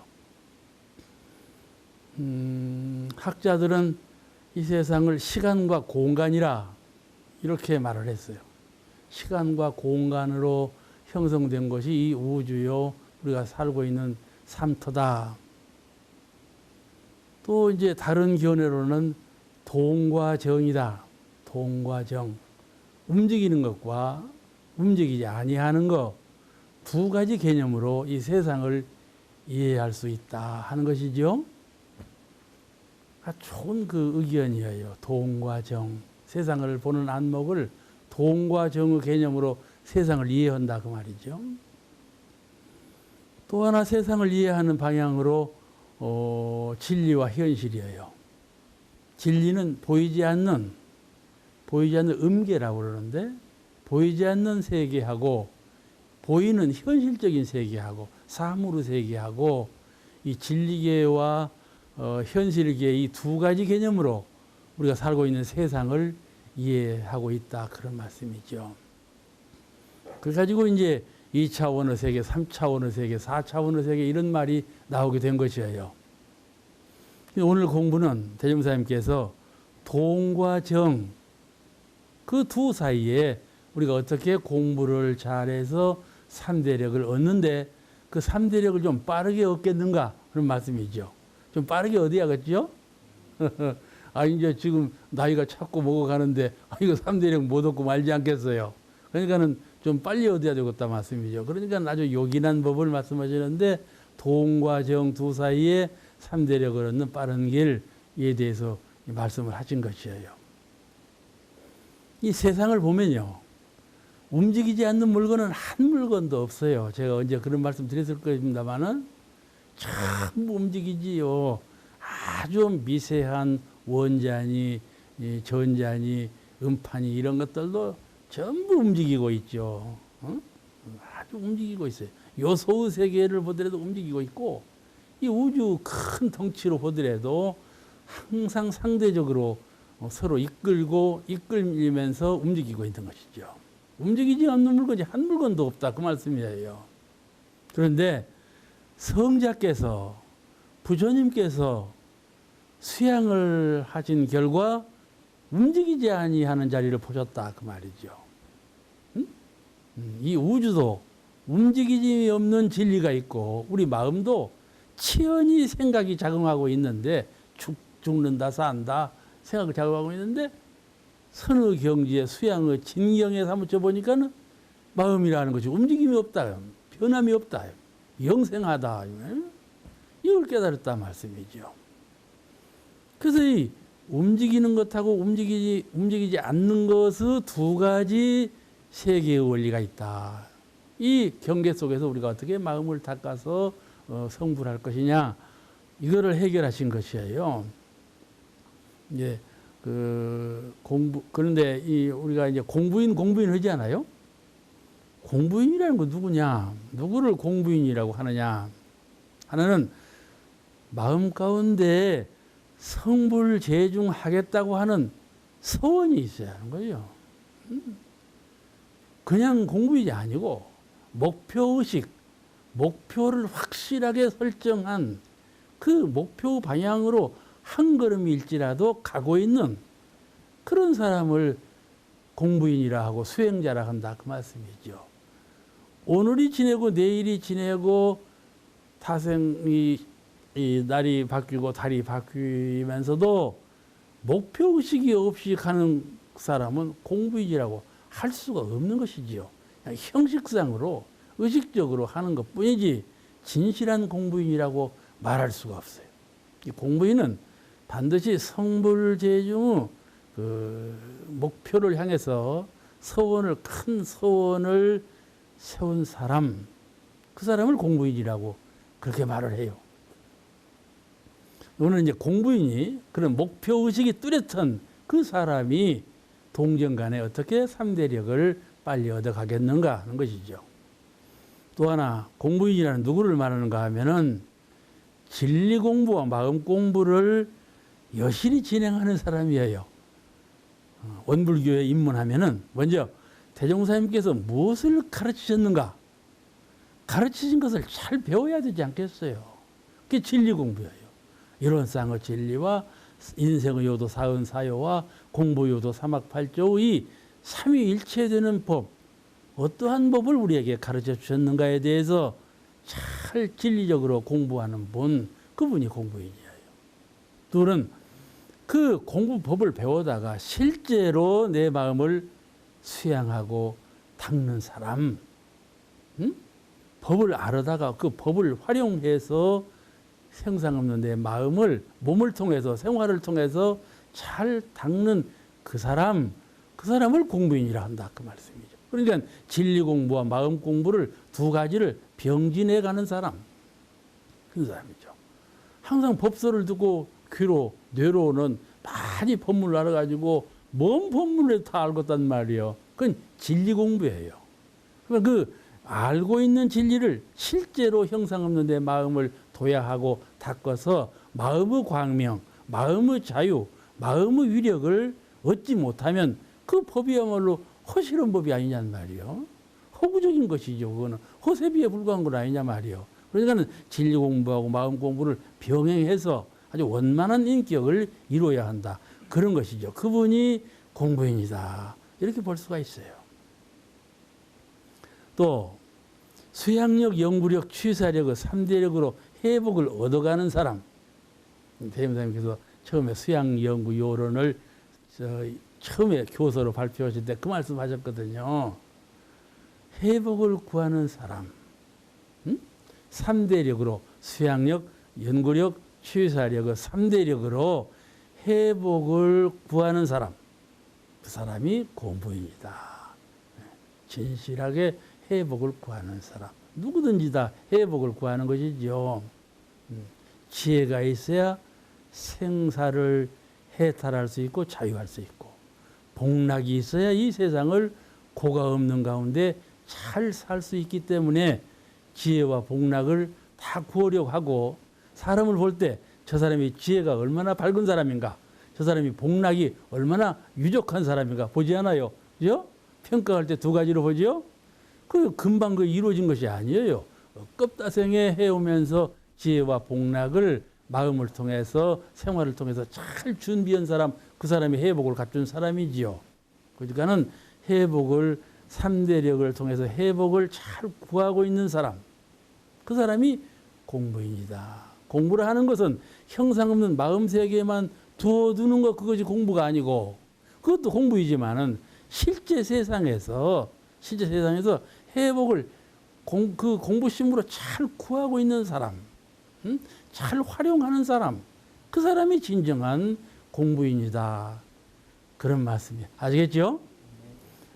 학자들은 이 세상을 시간과 공간이라 이렇게 말을 했어요. 시간과 공간으로 형성된 것이 이 우주요, 우리가 살고 있는 삼터다. 또 이제 다른 견해로는 동과 정이다. 동과 정. 움직이는 것과 움직이지 아니하는 것, 두 가지 개념으로 이 세상을 이해할 수 있다 하는 것이죠. 좋은 그 의견이에요. 동과 정. 세상을 보는 안목을 동과 정의 개념으로 세상을 이해한다 그 말이죠. 또 하나 세상을 이해하는 방향으로 진리와 현실이에요. 진리는 보이지 않는 음계라고 그러는데, 보이지 않는 세계하고 보이는 현실적인 세계하고 사물의 세계하고 이 진리계와 현실계 이 두 가지 개념으로 우리가 살고 있는 세상을 이해하고 있다 그런 말씀이죠. 그래가지고 이제 2차원의 세계, 3차원의 세계, 4차원의 세계 이런 말이 나오게 된 것이에요. 오늘 공부는 대종사님께서 동과 정, 그 두 사이에 우리가 어떻게 공부를 잘해서 3대력을 얻는데 그 3대력을 좀 빠르게 얻겠는가 그런 말씀이죠. 좀 빠르게 얻어야겠죠? 아, 이제 지금 나이가 자꾸 먹어가는데, 이거 3대력 못 얻고 말지 않겠어요. 그러니까는 좀 빨리 얻어야 되겠다 말씀이죠. 그러니까 아주 요긴한 법을 말씀하시는데, 동과 정 두 사이에 3대력을 얻는 빠른 길에 대해서 말씀을 하신 것이에요. 이 세상을 보면요, 움직이지 않는 물건은 한 물건도 없어요. 제가 언제 그런 말씀 드렸을 겁니다만은 전부 움직이지요. 아주 미세한 원자니 전자니 음판이 이런 것들도 전부 움직이고 있죠. 아주 움직이고 있어요. 요소의 세계를 보더라도 움직이고 있고, 이 우주 큰 덩치로 보더라도 항상 상대적으로 서로 이끌면서 움직이고 있는 것이죠. 움직이지 않는 물건이 한 물건도 없다 그 말씀이에요. 그런데 성자께서, 부처님께서 수양을 하신 결과 움직이지 아니하는 자리를 보셨다 그 말이죠. 이 우주도 움직이지 없는 진리가 있고, 우리 마음도 치연히 생각이 작용하고 있는데, 죽는다 산다 생각을 작용하고 있는데, 선의 경지에 수양의 진경에 사무쳐 보니까는 마음이라는 것이 움직임이 없다, 변함이 없다, 영생하다, 이걸 깨달았다 말씀이죠. 그래서 이 움직이는 것하고 움직이지 않는 것의 두 가지 세계의 원리가 있다. 이 경계 속에서 우리가 어떻게 마음을 닦아서 성불할 것이냐, 이거를 해결하신 것이에요. 이제 그런데 우리가 이제 공부인 하잖아요. 공부인이라는 건 누구냐? 누구를 공부인이라고 하느냐? 하나는 마음 가운데 성불재중하겠다고 하는 서원이 있어야 하는 거예요. 그냥 공부인이 아니고 목표의식, 목표를 확실하게 설정한 그 목표 방향으로 한 걸음일지라도 가고 있는 그런 사람을 공부인이라 하고 수행자라 한다 그 말씀이죠. 오늘이 지내고 내일이 지내고 타생이 이 날이 바뀌고 달이 바뀌면서도 목표의식이 없이 가는 사람은 공부인이라고 할 수가 없는 것이지요. 그냥 형식상으로 의식적으로 하는 것뿐이지 진실한 공부인이라고 말할 수가 없어요. 이 공부인은 반드시 성불재중의 그 목표를 향해서 큰 서원을 세운 사람, 그 사람을 공부인이라고 그렇게 말을 해요. 오늘 이제 공부인이 그런 목표의식이 뚜렷한 그 사람이 동정간에 어떻게 3대력을 빨리 얻어가겠는가 하는 것이죠. 또 하나 공부인이라는 누구를 말하는가 하면은 진리 공부와 마음 공부를 여실히 진행하는 사람이에요. 원불교에 입문하면은 먼저 대종사님께서 무엇을 가르치셨는가? 가르치신 것을 잘 배워야 되지 않겠어요? 그게 진리 공부예요. 이론상의 진리와 인생의 요도 사은사요와 공부요도 사막팔조의 삼위일체되는 법, 어떠한 법을 우리에게 가르쳐 주셨는가에 대해서 잘 진리적으로 공부하는 분, 그분이 공부인이에요. 둘은 그 공부법을 배우다가 실제로 내 마음을 수양하고 닦는 사람, 법을 알아다가 그 법을 활용해서 생상 없는 내 마음을 몸을 통해서 생활을 통해서 잘 닦는 그 사람을 공부인이라 한다 그 말씀이죠. 그러니까 진리 공부와 마음 공부를 두 가지를 병진해 가는 사람, 그 사람이죠. 항상 법서를 듣고 귀로 뇌로는 많이 법문을 알아가지고 뭔 법문을 다 알겠단 말이에요. 그건 진리 공부예요. 그러니까 그 알고 있는 진리를 실제로 형상 없는 내 마음을 도야하고 닦아서 마음의 광명, 마음의 자유, 마음의 위력을 얻지 못하면 그 법이야말로 허술한 법이 아니냔 말이요. 허구적인 것이죠. 그거는 허세비에 불과한 건 아니냐 말이요. 그러니까는 진리 공부하고 마음 공부를 병행해서 아주 원만한 인격을 이루어야 한다. 그런 것이죠. 그분이 공부인이다. 이렇게 볼 수가 있어요. 또 수양력, 연구력, 취사력의 3대력으로 회복을 얻어가는 사람. 대임사님께서 처음에 수양, 연구, 요론을 처음에 교서로 발표하실 때 그 말씀하셨거든요. 회복을 구하는 사람. 3대력으로 수양력, 연구력, 취사력의 3대력으로 회복을 구하는 사람. 그 사람이 공부인이다. 진실하게 회복을 구하는 사람. 누구든지 다 회복을 구하는 것이죠. 지혜가 있어야 생사를 해탈할 수 있고 자유할 수 있고, 복락이 있어야 이 세상을 고가 없는 가운데 잘 살 수 있기 때문에 지혜와 복락을 다 구하려고 하고, 사람을 볼 때 저 사람이 지혜가 얼마나 밝은 사람인가, 저 사람이 복락이 얼마나 유족한 사람인가 보지 않아요. 그죠? 평가할 때 두 가지로 보죠. 그 금방 그 이루어진 것이 아니에요. 껍다생에 해오면서 지혜와 복락을 마음을 통해서, 생활을 통해서 잘 준비한 사람, 그 사람이 회복을 갖춘 사람이지요. 그러니까는 회복을, 3대력을 통해서 회복을 잘 구하고 있는 사람, 그 사람이 공부인이다. 공부를 하는 것은 형상없는 마음 세계에만 두어두는 것, 그것이 공부가 아니고, 그것도 공부이지만은 실제 세상에서 회복을 그 공부심으로 잘 구하고 있는 사람, 잘 활용하는 사람, 그 사람이 진정한 공부인이다. 그런 말씀이에요. 아시겠죠?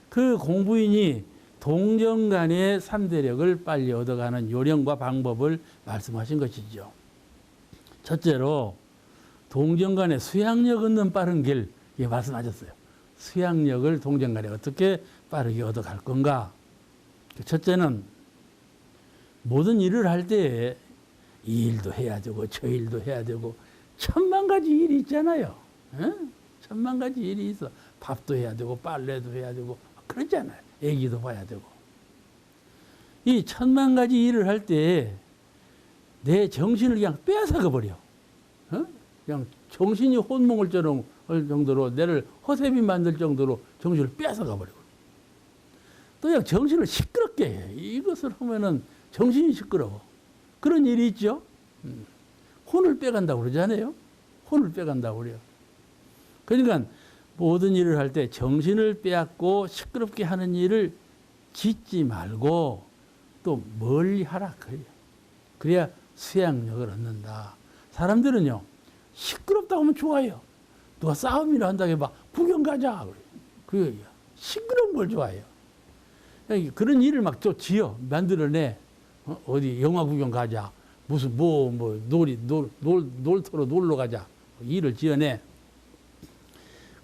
그 공부인이 동정간의 3대력을 빨리 얻어가는 요령과 방법을 말씀하신 것이죠. 첫째로 동정간의 수양력 얻는 빠른 길, 예, 말씀하셨어요. 수양력을 동정간에 어떻게 빠르게 얻어갈 건가? 첫째는 모든 일을 할 때 이 일도 해야 되고 저 일도 해야 되고 천만 가지 일이 있잖아요. 에? 천만 가지 일이 있어. 밥도 해야 되고 빨래도 해야 되고 그러잖아요. 애기도 봐야 되고. 이 천만 가지 일을 할 때 내 정신을 그냥 빼앗아가 버려. 그냥 정신이 혼몽을 정도로, 내를 허세비 만들 정도로 정신을 빼앗아가 버리고, 또 그냥 정신을 시끄럽게 해. 이것을 하면은 정신이 시끄러워. 그런 일이 있죠. 혼을 빼간다고 그러잖아요. 혼을 빼간다고 그래요. 그러니까 모든 일을 할 때 정신을 빼앗고 시끄럽게 하는 일을 짓지 말고 또 멀리 하라 그래요. 그래야 수양력을 얻는다. 사람들은요, 시끄럽다고 하면 좋아요. 누가 싸움이나 한다고 해봐, 구경 가자. 그 시끄러운 걸 좋아해요. 그런 일을 막 또 지어 만들어내. 어디 영화 구경 가자. 무슨 놀토로 놀러 가자. 일을 지어내.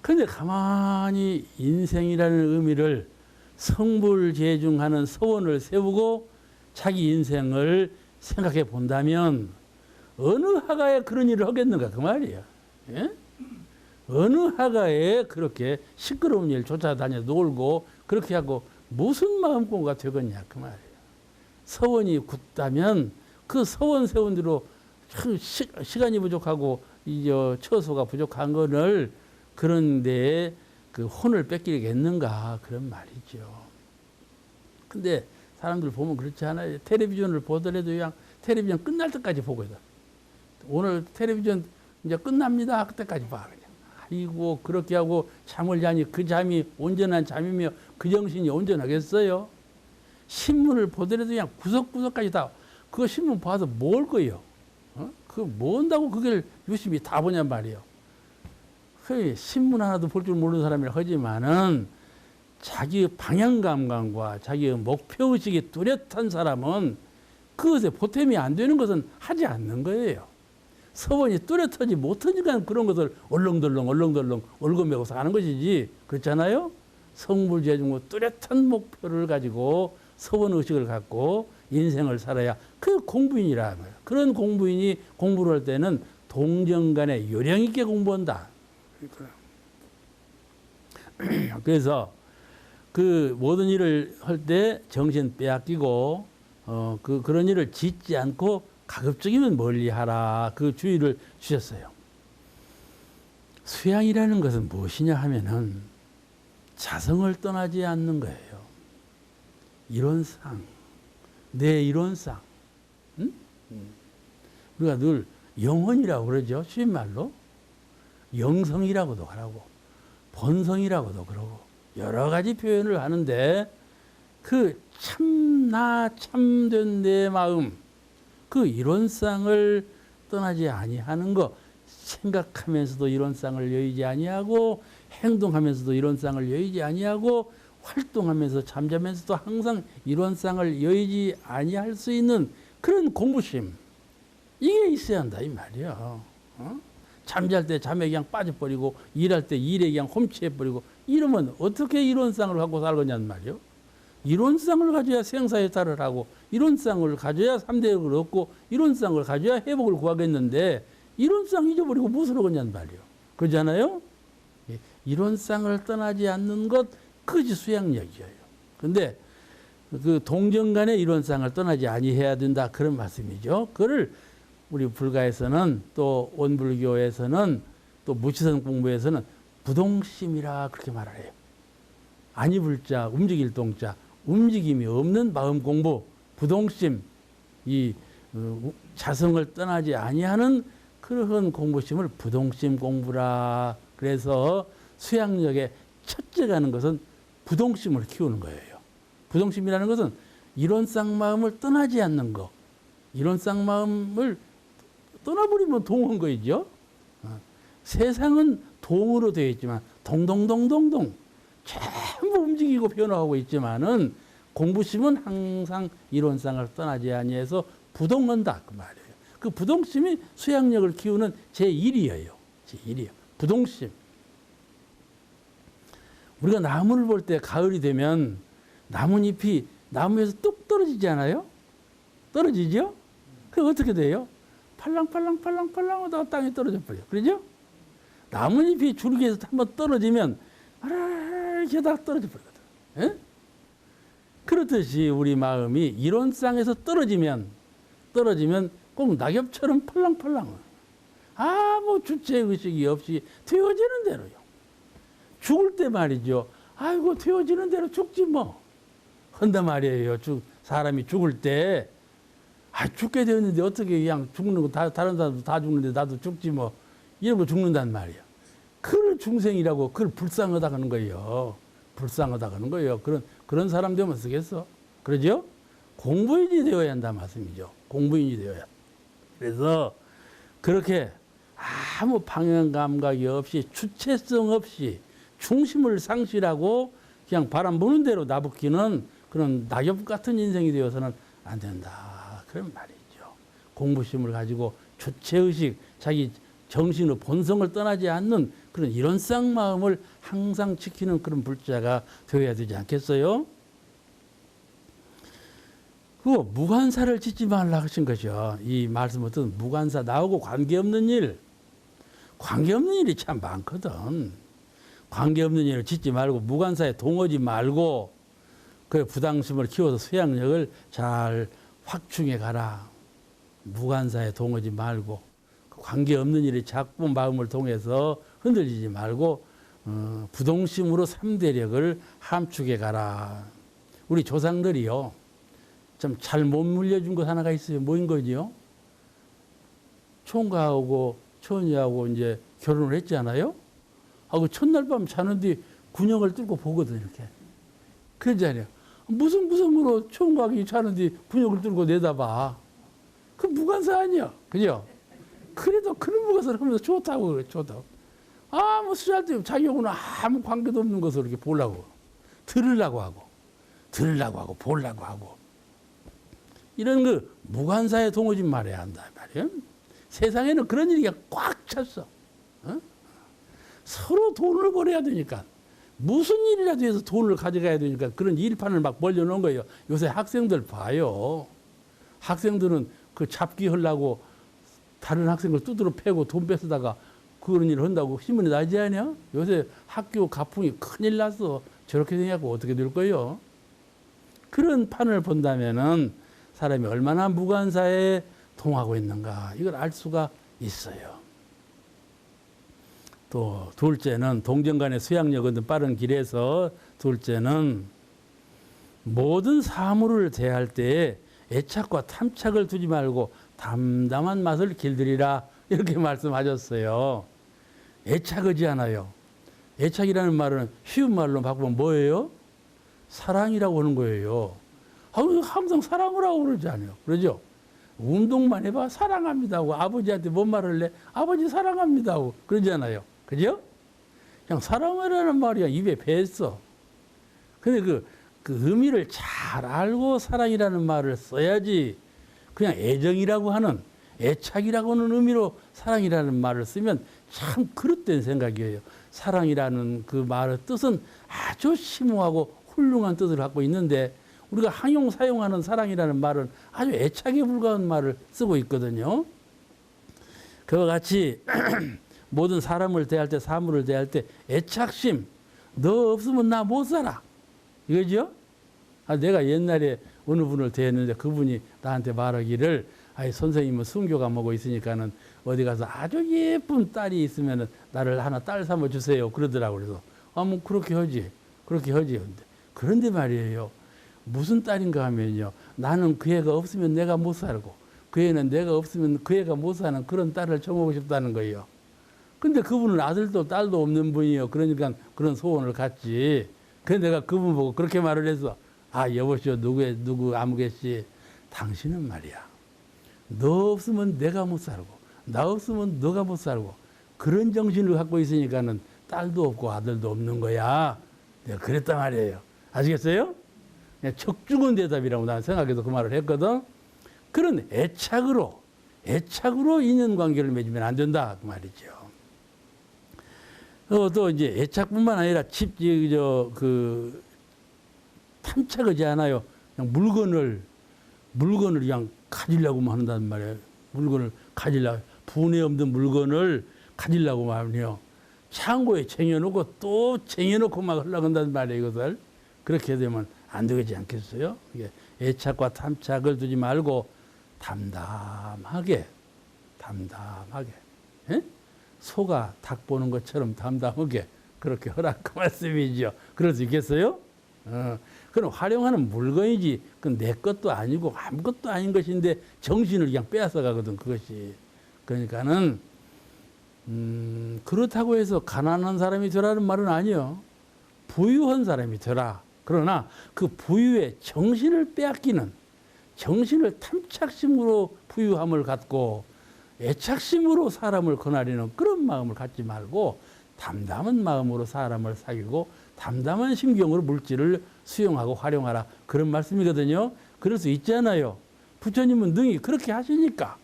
그런데 가만히 인생이라는 의미를 성불재중하는 서원을 세우고 자기 인생을 생각해 본다면 어느 하가에 그런 일을 하겠는가 그 말이에요. 예? 어느 하가에 그렇게 시끄러운 일 쫓아다녀 놀고 그렇게 하고 무슨 마음고가 되겠냐 그 말이에요. 서원이 굳다면 그 서원 세운 대로 시간이 부족하고 처소가 부족한 거를 그런 데에 그 혼을 뺏기겠는가 그런 말이죠. 근데 사람들 보면 그렇지 않아요. 텔레비전을 보더라도 그냥 텔레비전 끝날 때까지 보거든. 오늘 텔레비전 이제 끝납니다. 그때까지 봐. 그냥. 아이고 그렇게 하고 잠을 자니 그 잠이 온전한 잠이며 그 정신이 온전하겠어요? 신문을 보더라도 그냥 구석구석까지 다 그 신문 봐서 뭘 거예요? 그 뭔다고 그걸 유심히 다 보냔 말이에요. 신문 하나도 볼 줄 모르는 사람이라 하지만은 자기 방향 감각과 자기의 목표의식이 뚜렷한 사람은 그것에 보탬이 안 되는 것은 하지 않는 거예요. 서원이 뚜렷하지 못하니까 그런 것을 얼렁덜렁 얼거매고서 하는 것이지. 그렇잖아요? 성불재중의 뚜렷한 목표를 가지고 서원의식을 갖고 인생을 살아야 그 공부인이라는 거예요. 그런 공부인이 공부를 할 때는 동정간에 요령 있게 공부한다. 그래서 그 모든 일을 할 때 정신 빼앗기고 그런 일을 짓지 않고 가급적이면 멀리하라 그 주의를 주셨어요. 수양이라는 것은 무엇이냐 하면은 자성을 떠나지 않는 거예요. 이론상 내 이론상. 응? 우리가 늘 영혼이라고 그러죠. 쉬운 말로. 영성이라고도 하라고. 본성이라고도 그러고. 여러 가지 표현을 하는데 그 참나 참된 내 마음 그 이론상을 떠나지 아니하는 것 생각하면서도 이론상을 여의지 아니하고 행동하면서도 이론상을 여의지 아니하고 활동하면서 잠자면서도 항상 이론상을 여의지 아니할 수 있는 그런 공부심 이게 있어야 한다 이 말이야. 어? 잠잘 때 잠에 그냥 빠져버리고 일할 때 일에 그냥 홈취해버리고 이러면 어떻게 이론상을 갖고 살겠냐는 말이요. 이론상을 가져야 생사해탈을 하고 이론상을 가져야 3대역을 얻고 이론상을 가져야 회복을 구하겠는데 이론상 잊어버리고 무엇을 하겠냐는 말이요. 그러잖아요. 이론상을 떠나지 않는 것 그것이 수양력이에요. 근데 그 동정간의 이론상을 떠나지 아니해야 된다 그런 말씀이죠. 그거를 우리 불가에서는 또 온불교에서는 또 무치선 공부에서는 부동심이라 그렇게 말을 해요. 아니 불자 움직일 동자 움직임이 없는 마음 공부 부동심 이 자성을 떠나지 아니하는 그러한 공부심을 부동심 공부라. 그래서 수양력의 첫째가는 것은 부동심을 키우는 거예요. 부동심이라는 것은 이론상 마음을 떠나지 않는 거. 이론상 마음을 떠나버리면 동한 거이죠. 세상은 동으로 되어 있지만 동동동동동 전부 움직이고 변화하고 있지만은 공부심은 항상 이론상을 떠나지 아니해서 부동한다 그 말이에요. 그 부동심이 수양력을 키우는 제1이에요. 제1이요. 부동심. 우리가 나무를 볼 때 가을이 되면 나뭇잎이 나무에서 뚝 떨어지지 않아요? 떨어지죠? 그게 어떻게 돼요? 팔랑팔랑팔랑팔랑 하다가 땅에 떨어져 버려요. 그러죠? 나뭇잎이 줄기에서 한번 떨어지면 이렇게 하다가 떨어져 버리거든. 에? 그렇듯이 우리 마음이 이론상에서 떨어지면 꼭 낙엽처럼 팔랑팔랑 아무 주체의식이 없이 되어지는 대로요. 죽을 때 말이죠. 아이고 되어지는 대로 죽지 뭐. 한단 말이에요. 사람이 죽을 때 죽게 되었는데 어떻게 그냥 죽는 거 다른 사람도 다 죽는데 나도 죽지 뭐. 이러고 죽는단 말이야. 그걸 중생이라고 그걸 불쌍하다 하는 거예요. 불쌍하다 하는 거예요. 그런 사람 되면 쓰겠어. 그러죠? 공부인이 되어야 한다 말씀이죠. 공부인이 되어야. 그래서 그렇게 아무 방향 감각이 없이 주체성 없이 중심을 상실하고 그냥 바람 부는 대로 나붙기는 그런 낙엽 같은 인생이 되어서는 안 된다. 그런 말이죠. 공부심을 가지고 주체의식, 자기 정신의 본성을 떠나지 않는 그런 이론상 마음을 항상 지키는 그런 불자가 되어야 되지 않겠어요? 그 무관사를 짓지 말라 하신 거죠. 이 말씀부터는 무관사, 나하고 관계없는 일, 관계없는 일이 참 많거든. 관계없는 일을 짓지 말고 무관사에 동하지 말고 그 부당심을 키워서 수양력을 잘 확충해 가라. 무관사에 동하지 말고 관계없는 일이 자꾸 마음을 통해서 흔들리지 말고 부동심으로 3대력을 함축해 가라. 우리 조상들이요. 좀 잘 못 물려준 것 하나가 있어요. 뭐인 거지요? 총각하고 처녀하고 이제 결혼을 했잖아요. 하고 첫날 밤 자는 뒤 군형을 뚫고 보거든 이렇게. 그러잖아요. 무슨 무성으로 총각이 자는 뒤 군형을 뚫고 내다봐. 그 무관사 아니야. 그죠? 그래도 그런 무관사를 하면서 좋다고 그래. 좋다고. 아무 수잘 때 자기하고는 아무 관계도 없는 것을 이렇게 보려고. 들으려고 하고 보려고 하고. 이런 그 무관사에 동하지 말아야 한다 말이에요. 세상에는 그런 일이 꽉 찼어. 어? 서로 돈을 벌어야 되니까 무슨 일이라도 해서 돈을 가져가야 되니까 그런 일판을 막 벌려놓은 거예요. 요새 학생들 봐요. 학생들은 그 잡기 하려고 다른 학생을 두드러 패고 돈 뺏어다가 그런 일을 한다고 신문에 나지 않냐? 요새 학교 가풍이 큰일 났어. 저렇게 되냐고 어떻게 될 거예요? 그런 판을 본다면은 사람이 얼마나 무관사에 동하고 있는가 이걸 알 수가 있어요. 또 둘째는 동정간의 수양력 얻는 빠른 길에서 둘째는 모든 사물을 대할 때 애착과 탐착을 두지 말고 담담한 맛을 길들이라 이렇게 말씀하셨어요. 애착하지 않아요. 애착이라는 말은 쉬운 말로 바꾸면 뭐예요? 사랑이라고 하는 거예요. 항상 사랑을 하고 그러지 않아요. 그러죠? 운동만 해봐 사랑합니다 하고 아버지한테 뭔 말을 해? 아버지 사랑합니다 하고 그러잖아요. 그죠? 그냥 사랑이라는 말이 입에 배했어. 근데 그 의미를 잘 알고 사랑이라는 말을 써야지 그냥 애정이라고 하는 애착이라고 하는 의미로 사랑이라는 말을 쓰면 참 그릇된 생각이에요. 사랑이라는 그 말의 뜻은 아주 심오하고 훌륭한 뜻을 갖고 있는데 우리가 사용하는 사랑이라는 말은 아주 애착에 불과한 말을 쓰고 있거든요. 그와 같이 모든 사람을 대할 때 사물을 대할 때 애착심 너 없으면 나 못 살아 이거죠. 내가 옛날에 어느 분을 대했는데 그분이 나한테 말하기를 선생님은 순교가 뭐고 있으니까는 어디 가서 아주 예쁜 딸이 있으면은 나를 하나 딸 삼아 주세요 그러더라고. 그래서 뭐 그렇게 하지 그런데 말이에요. 무슨 딸인가 하면요. 나는 그 애가 없으면 내가 못 살고 그 애는 내가 없으면 그 애가 못 사는 그런 딸을 정하고 싶다는 거예요. 근데 그분은 아들도 딸도 없는 분이요. 그러니까 그런 소원을 갖지. 그래서 내가 그분 보고 그렇게 말을 해서 여보시오 누구 아무개씨 당신은 말이야. 너 없으면 내가 못 살고 나 없으면 너가 못 살고 그런 정신을 갖고 있으니까는 딸도 없고 아들도 없는 거야. 내가 그랬단 말이에요. 아시겠어요? 척죽은 대답이라고 나는 생각해서 그 말을 했거든. 그런 애착으로 인연관계를 맺으면 안 된다 그 말이죠. 또 이제 애착뿐만 아니라 탐착하지 않아요. 그냥 물건을 그냥 가지려고만 한단 말이에요. 물건을 가지려고 분해 없는 물건을 가지려고 하면요. 창고에 쟁여놓고 또 쟁여놓고 막 하려고 한단 말이에요. 이것을 그렇게 되면 안 되지 않겠어요? 애착과 탐착을 두지 말고 담담하게 에? 소가 닭 보는 것처럼 담담하게 그렇게 하라 그 말씀이죠. 그럴 수 있겠어요? 그럼 활용하는 물건이지 그건 내 것도 아니고 아무것도 아닌 것인데 정신을 그냥 빼앗아 가거든 그것이. 그러니까는 그렇다고 해서 가난한 사람이 되라는 말은 아니요. 부유한 사람이 되라. 그러나 그 부유의 정신을 빼앗기는 정신을 탐착심으로 부유함을 갖고 애착심으로 사람을 거나리는 그런 마음을 갖지 말고 담담한 마음으로 사람을 사귀고 담담한 심경으로 물질을 수용하고 활용하라 그런 말씀이거든요. 그럴 수 있잖아요. 부처님은 능히 그렇게 하시니까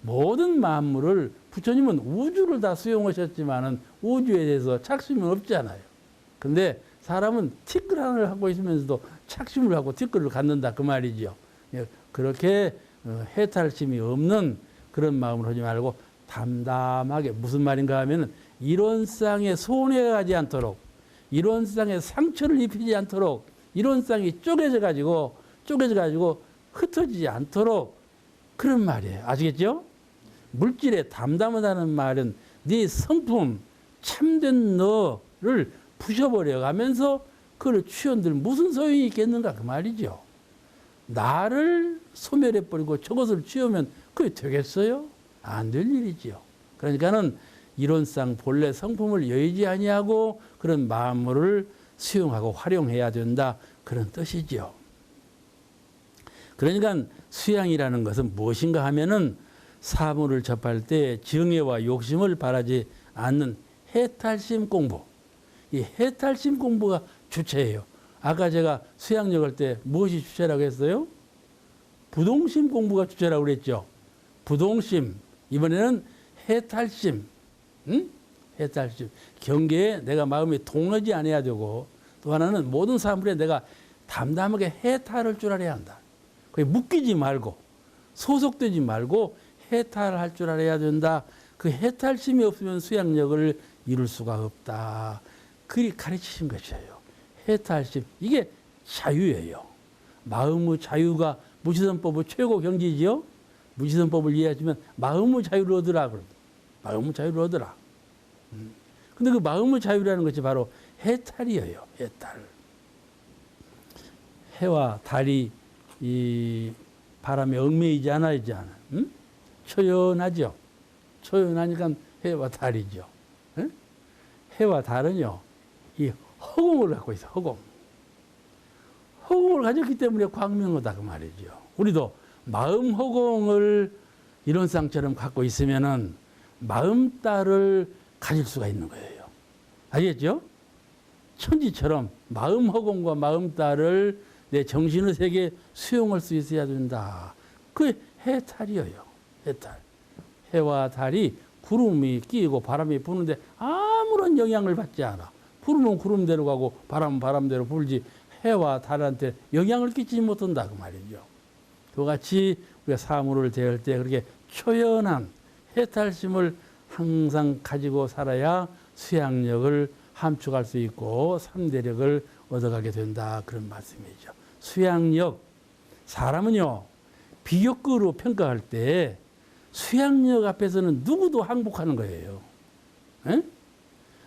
모든 만물을 부처님은 우주를 다 수용하셨지만은 우주에 대해서 착심은 없잖아요. 근데 사람은 티끌 하고 있으면서도 착심을 하고 티끌을 갖는다 그 말이죠. 그렇게 해탈심이 없는 그런 마음을 하지 말고 담담하게 무슨 말인가 하면은 이론상에 손해가지 않도록 이론상에 상처를 입히지 않도록 이론상이 쪼개져 가지고 흩어지지 않도록 그런 말이에요. 아시겠죠? 물질에 담담하다는 말은 네 성품 참된 너를 부셔버려 가면서 그걸 취현들 무슨 소용이 있겠는가 그 말이죠. 나를 소멸해버리고 저것을 취하면 그게 되겠어요? 안 될 일이지요. 그러니까는 이론상 본래 성품을 여의지 아니하고 그런 마음을 수용하고 활용해야 된다 그런 뜻이지요. 그러니까 수양이라는 것은 무엇인가 하면은 사물을 접할 때 정의와 욕심을 바라지 않는 해탈심 공부. 이 해탈심 공부가 주체예요. 아까 제가 수양력 할 때 무엇이 주체라고 했어요? 부동심 공부가 주체라고 그랬죠. 부동심. 이번에는 해탈심. 해탈심. 경계에 내가 마음이 동하지 않아야 되고 또 하나는 모든 사물에 내가 담담하게 해탈할 줄 알아야 한다. 거기 묶이지 말고 소속되지 말고 해탈할 줄 알아야 된다. 그 해탈심이 없으면 수양력을 이룰 수가 없다. 그리 가르치신 것이에요. 해탈심. 이게 자유예요. 마음의 자유가 무지선법의 최고 경지지요. 무지선법을 이해하시면 마음의 자유를 얻으라. 마음의 자유를 얻으라. 근데 그 마음의 자유라는 것이 바로 해탈이에요. 해탈. 해와 달이 이 바람에 얽매이지 않아야지 않아. 응? 초연하죠. 초연하니까 해와 달이죠. 응? 해와 달은요, 이 허공을 갖고 있어, 허공. 허공을 가졌기 때문에 광명하다 그 말이죠. 우리도 마음 허공을 이론상처럼 갖고 있으면은 마음딸을 가질 수가 있는 거예요. 알겠죠? 천지처럼 마음 허공과 마음딸을 내 정신의 세계에 수용할 수 있어야 된다. 그게 해탈이에요. 해탈. 해와 달이 구름이 끼고 바람이 부는데 아무런 영향을 받지 않아. 구름은 구름대로 가고 바람은 바람대로 불지 해와 달한테 영향을 끼치지 못한다 그 말이죠. 그와 같이 우리가 사물을 대할 때 그렇게 초연한 해탈심을 항상 가지고 살아야 수양력을 함축할 수 있고 삼대력을 얻어가게 된다 그런 말씀이죠. 수양력, 사람은요 비교급으로 평가할 때 수양력 앞에서는 누구도 항복하는 거예요. 에?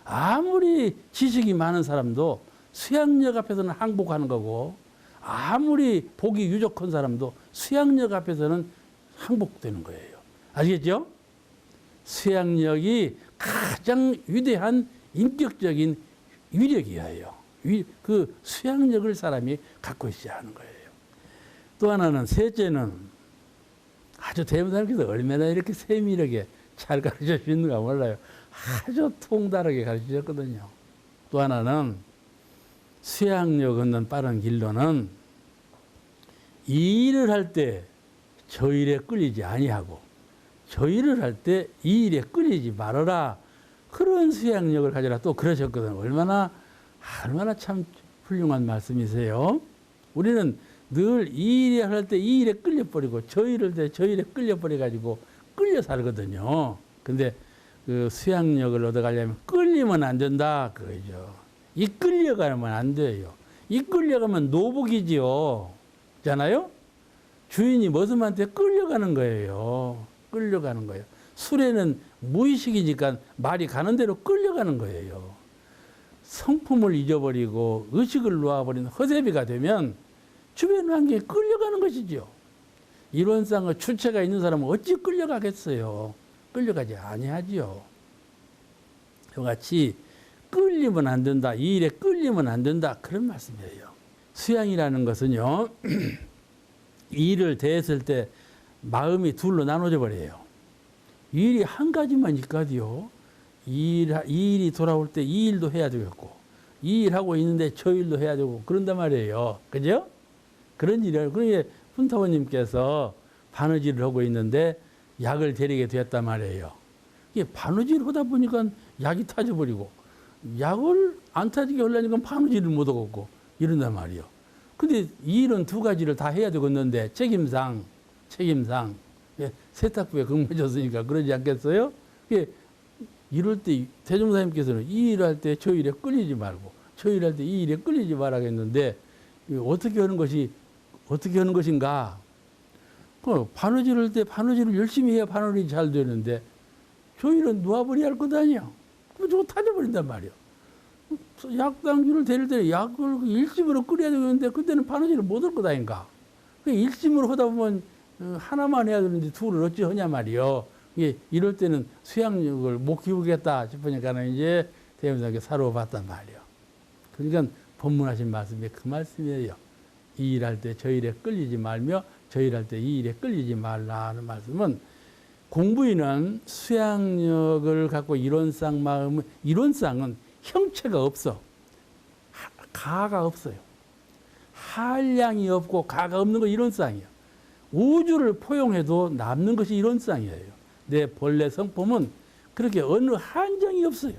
아무리 지식이 많은 사람도 수양력 앞에서는 항복하는 거고, 아무리 복이 유족한 사람도 수양력 앞에서는 항복되는 거예요. 아시겠죠? 수양력이 가장 위대한 인격적인 위력이에요. 그 수양력을 사람이 갖고 있어야 하는 거예요. 또 하나는, 셋째는 아주 대문사님께서 얼마나 이렇게 세밀하게 잘 가르쳐 주시는가 몰라요. 아주 통달하게 가르쳐 주셨거든요. 또 하나는 수양력 얻는 빠른 길로는 이 일을 할 때 저 일에 끌리지 아니하고 저 일을 할 때 이 일에 끌리지 말아라. 그런 수양력을 가져라. 또 그러셨거든요. 얼마나 참 훌륭한 말씀이세요. 우리는 늘 이 일을 할 때 이 일에 끌려버리고 저 일을 할 때 저 일에 끌려버려가지고 끌려 살거든요. 근데 그 수양력을 얻어가려면 끌리면 안 된다. 그거죠. 이 끌려가면 안 돼요. 이 끌려가면 노복이지요. 잖아요? 주인이 머슴한테 끌려가는 거예요. 끌려가는 거예요. 술에는 무의식이니까 말이 가는 대로 끌려가는 거예요. 성품을 잊어버리고 의식을 놓아버린 허세비가 되면 주변 환경에 끌려가는 것이죠. 이론상의 주체가 있는 사람은 어찌 끌려가겠어요. 끌려가지 아니하지요. 이와 같이 끌리면 안 된다. 이 일에 끌리면 안 된다. 그런 말씀이에요. 수양이라는 것은요. 이 일을 대했을 때 마음이 둘로 나눠져 버려요. 이 일이 한 가지만 있거든요. 이 일이 돌아올 때 이 일도 해야 되겠고, 이 일하고 있는데 저 일도 해야 되고, 그런단 말이에요. 그죠? 그런 일을, 그러니까 훈타원님께서 바느질을 하고 있는데 약을 데리게 되었단 말이에요. 이게 바느질을 하다 보니까 약이 타져버리고, 약을 안 타지게 하려니까 바느질을 못 하겠고, 이런단 말이에요. 근데 이 일은 두 가지를 다 해야 되겠는데, 책임상, 예, 세탁부에 근무해줬으니까 그러지 않겠어요? 예, 이럴 때 대종사님께서는 이 일을 할 때 저 일에 끌리지 말고, 저 일을 할 때 이 일에 끌리지 말아야겠는데, 어떻게 하는 것인가? 그 바느질 할 때 바느질을 열심히 해야 바느질이 잘 되는데, 저 일은 놓아버려야 할 것 아니야. 그럼 저거 타져버린단 말이야. 약당주를 데릴 때 약을 일심으로 끓여야 되는데, 그때는 바느질을 못 할 것 아닌가? 일심으로 하다 보면 하나만 해야 되는데 둘을 어찌 하냐 말이요. 이럴 때는 수양력을 못 키우겠다 싶으니까는 이제 대문사님께 사러 봤단 말이요. 그러니까 법문하신 말씀이 그 말씀이에요. 이 일할 때 저 일에 끌리지 말며 저 일할 때 이 일에 끌리지 말라는 말씀은, 공부인은 수양력을 갖고 이론상은 형체가 없어. 가가 없어요. 한량이 없고 가가 없는 거 이론상이에요. 우주를 포용해도 남는 것이 이론상이에요. 내 본래 성품은 그렇게 어느 한정이 없어요.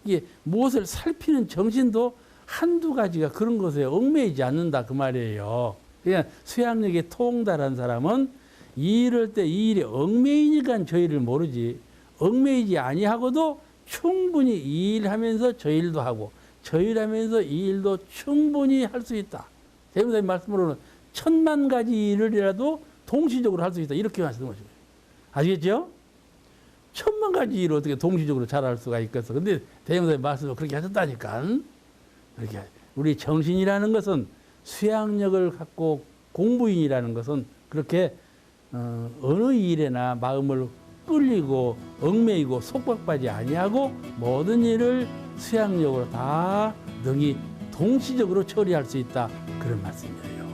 이게 무엇을 살피는 정신도 한두 가지가 그런 것에 얽매이지 않는다 그 말이에요. 그냥 수양력에 통달한 사람은 이 일을 때 이 일에 얽매이니까 저 일을 모르지, 얽매이지 아니하고도 충분히 이 일하면서 저 일도 하고 저 일하면서 이 일도 충분히 할 수 있다. 대부분의 말씀으로는 10,000가지 일을이라도 동시적으로 할 수 있다. 이렇게 말씀하시는 거예요. 아시겠죠? 10,000가지 일을 어떻게 동시적으로 잘할 수가 있겠어. 근데 대부분의 말씀으로 그렇게 하셨다니까. 이렇게 우리 정신이라는 것은 수양력을 갖고 공부인이라는 것은 그렇게 어느 일에나 마음을 끌리고 얽매이고 속박하지 아니하고 모든 일을 수양력으로 다 능히 동시적으로 처리할 수 있다. 그런 말씀이에요.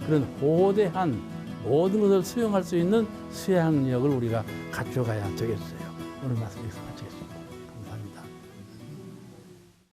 그런 호대한 모든 것을 수용할 수 있는 수양력을 우리가 갖춰가야 되겠어요. 오늘 말씀 여기서 마치겠습니다.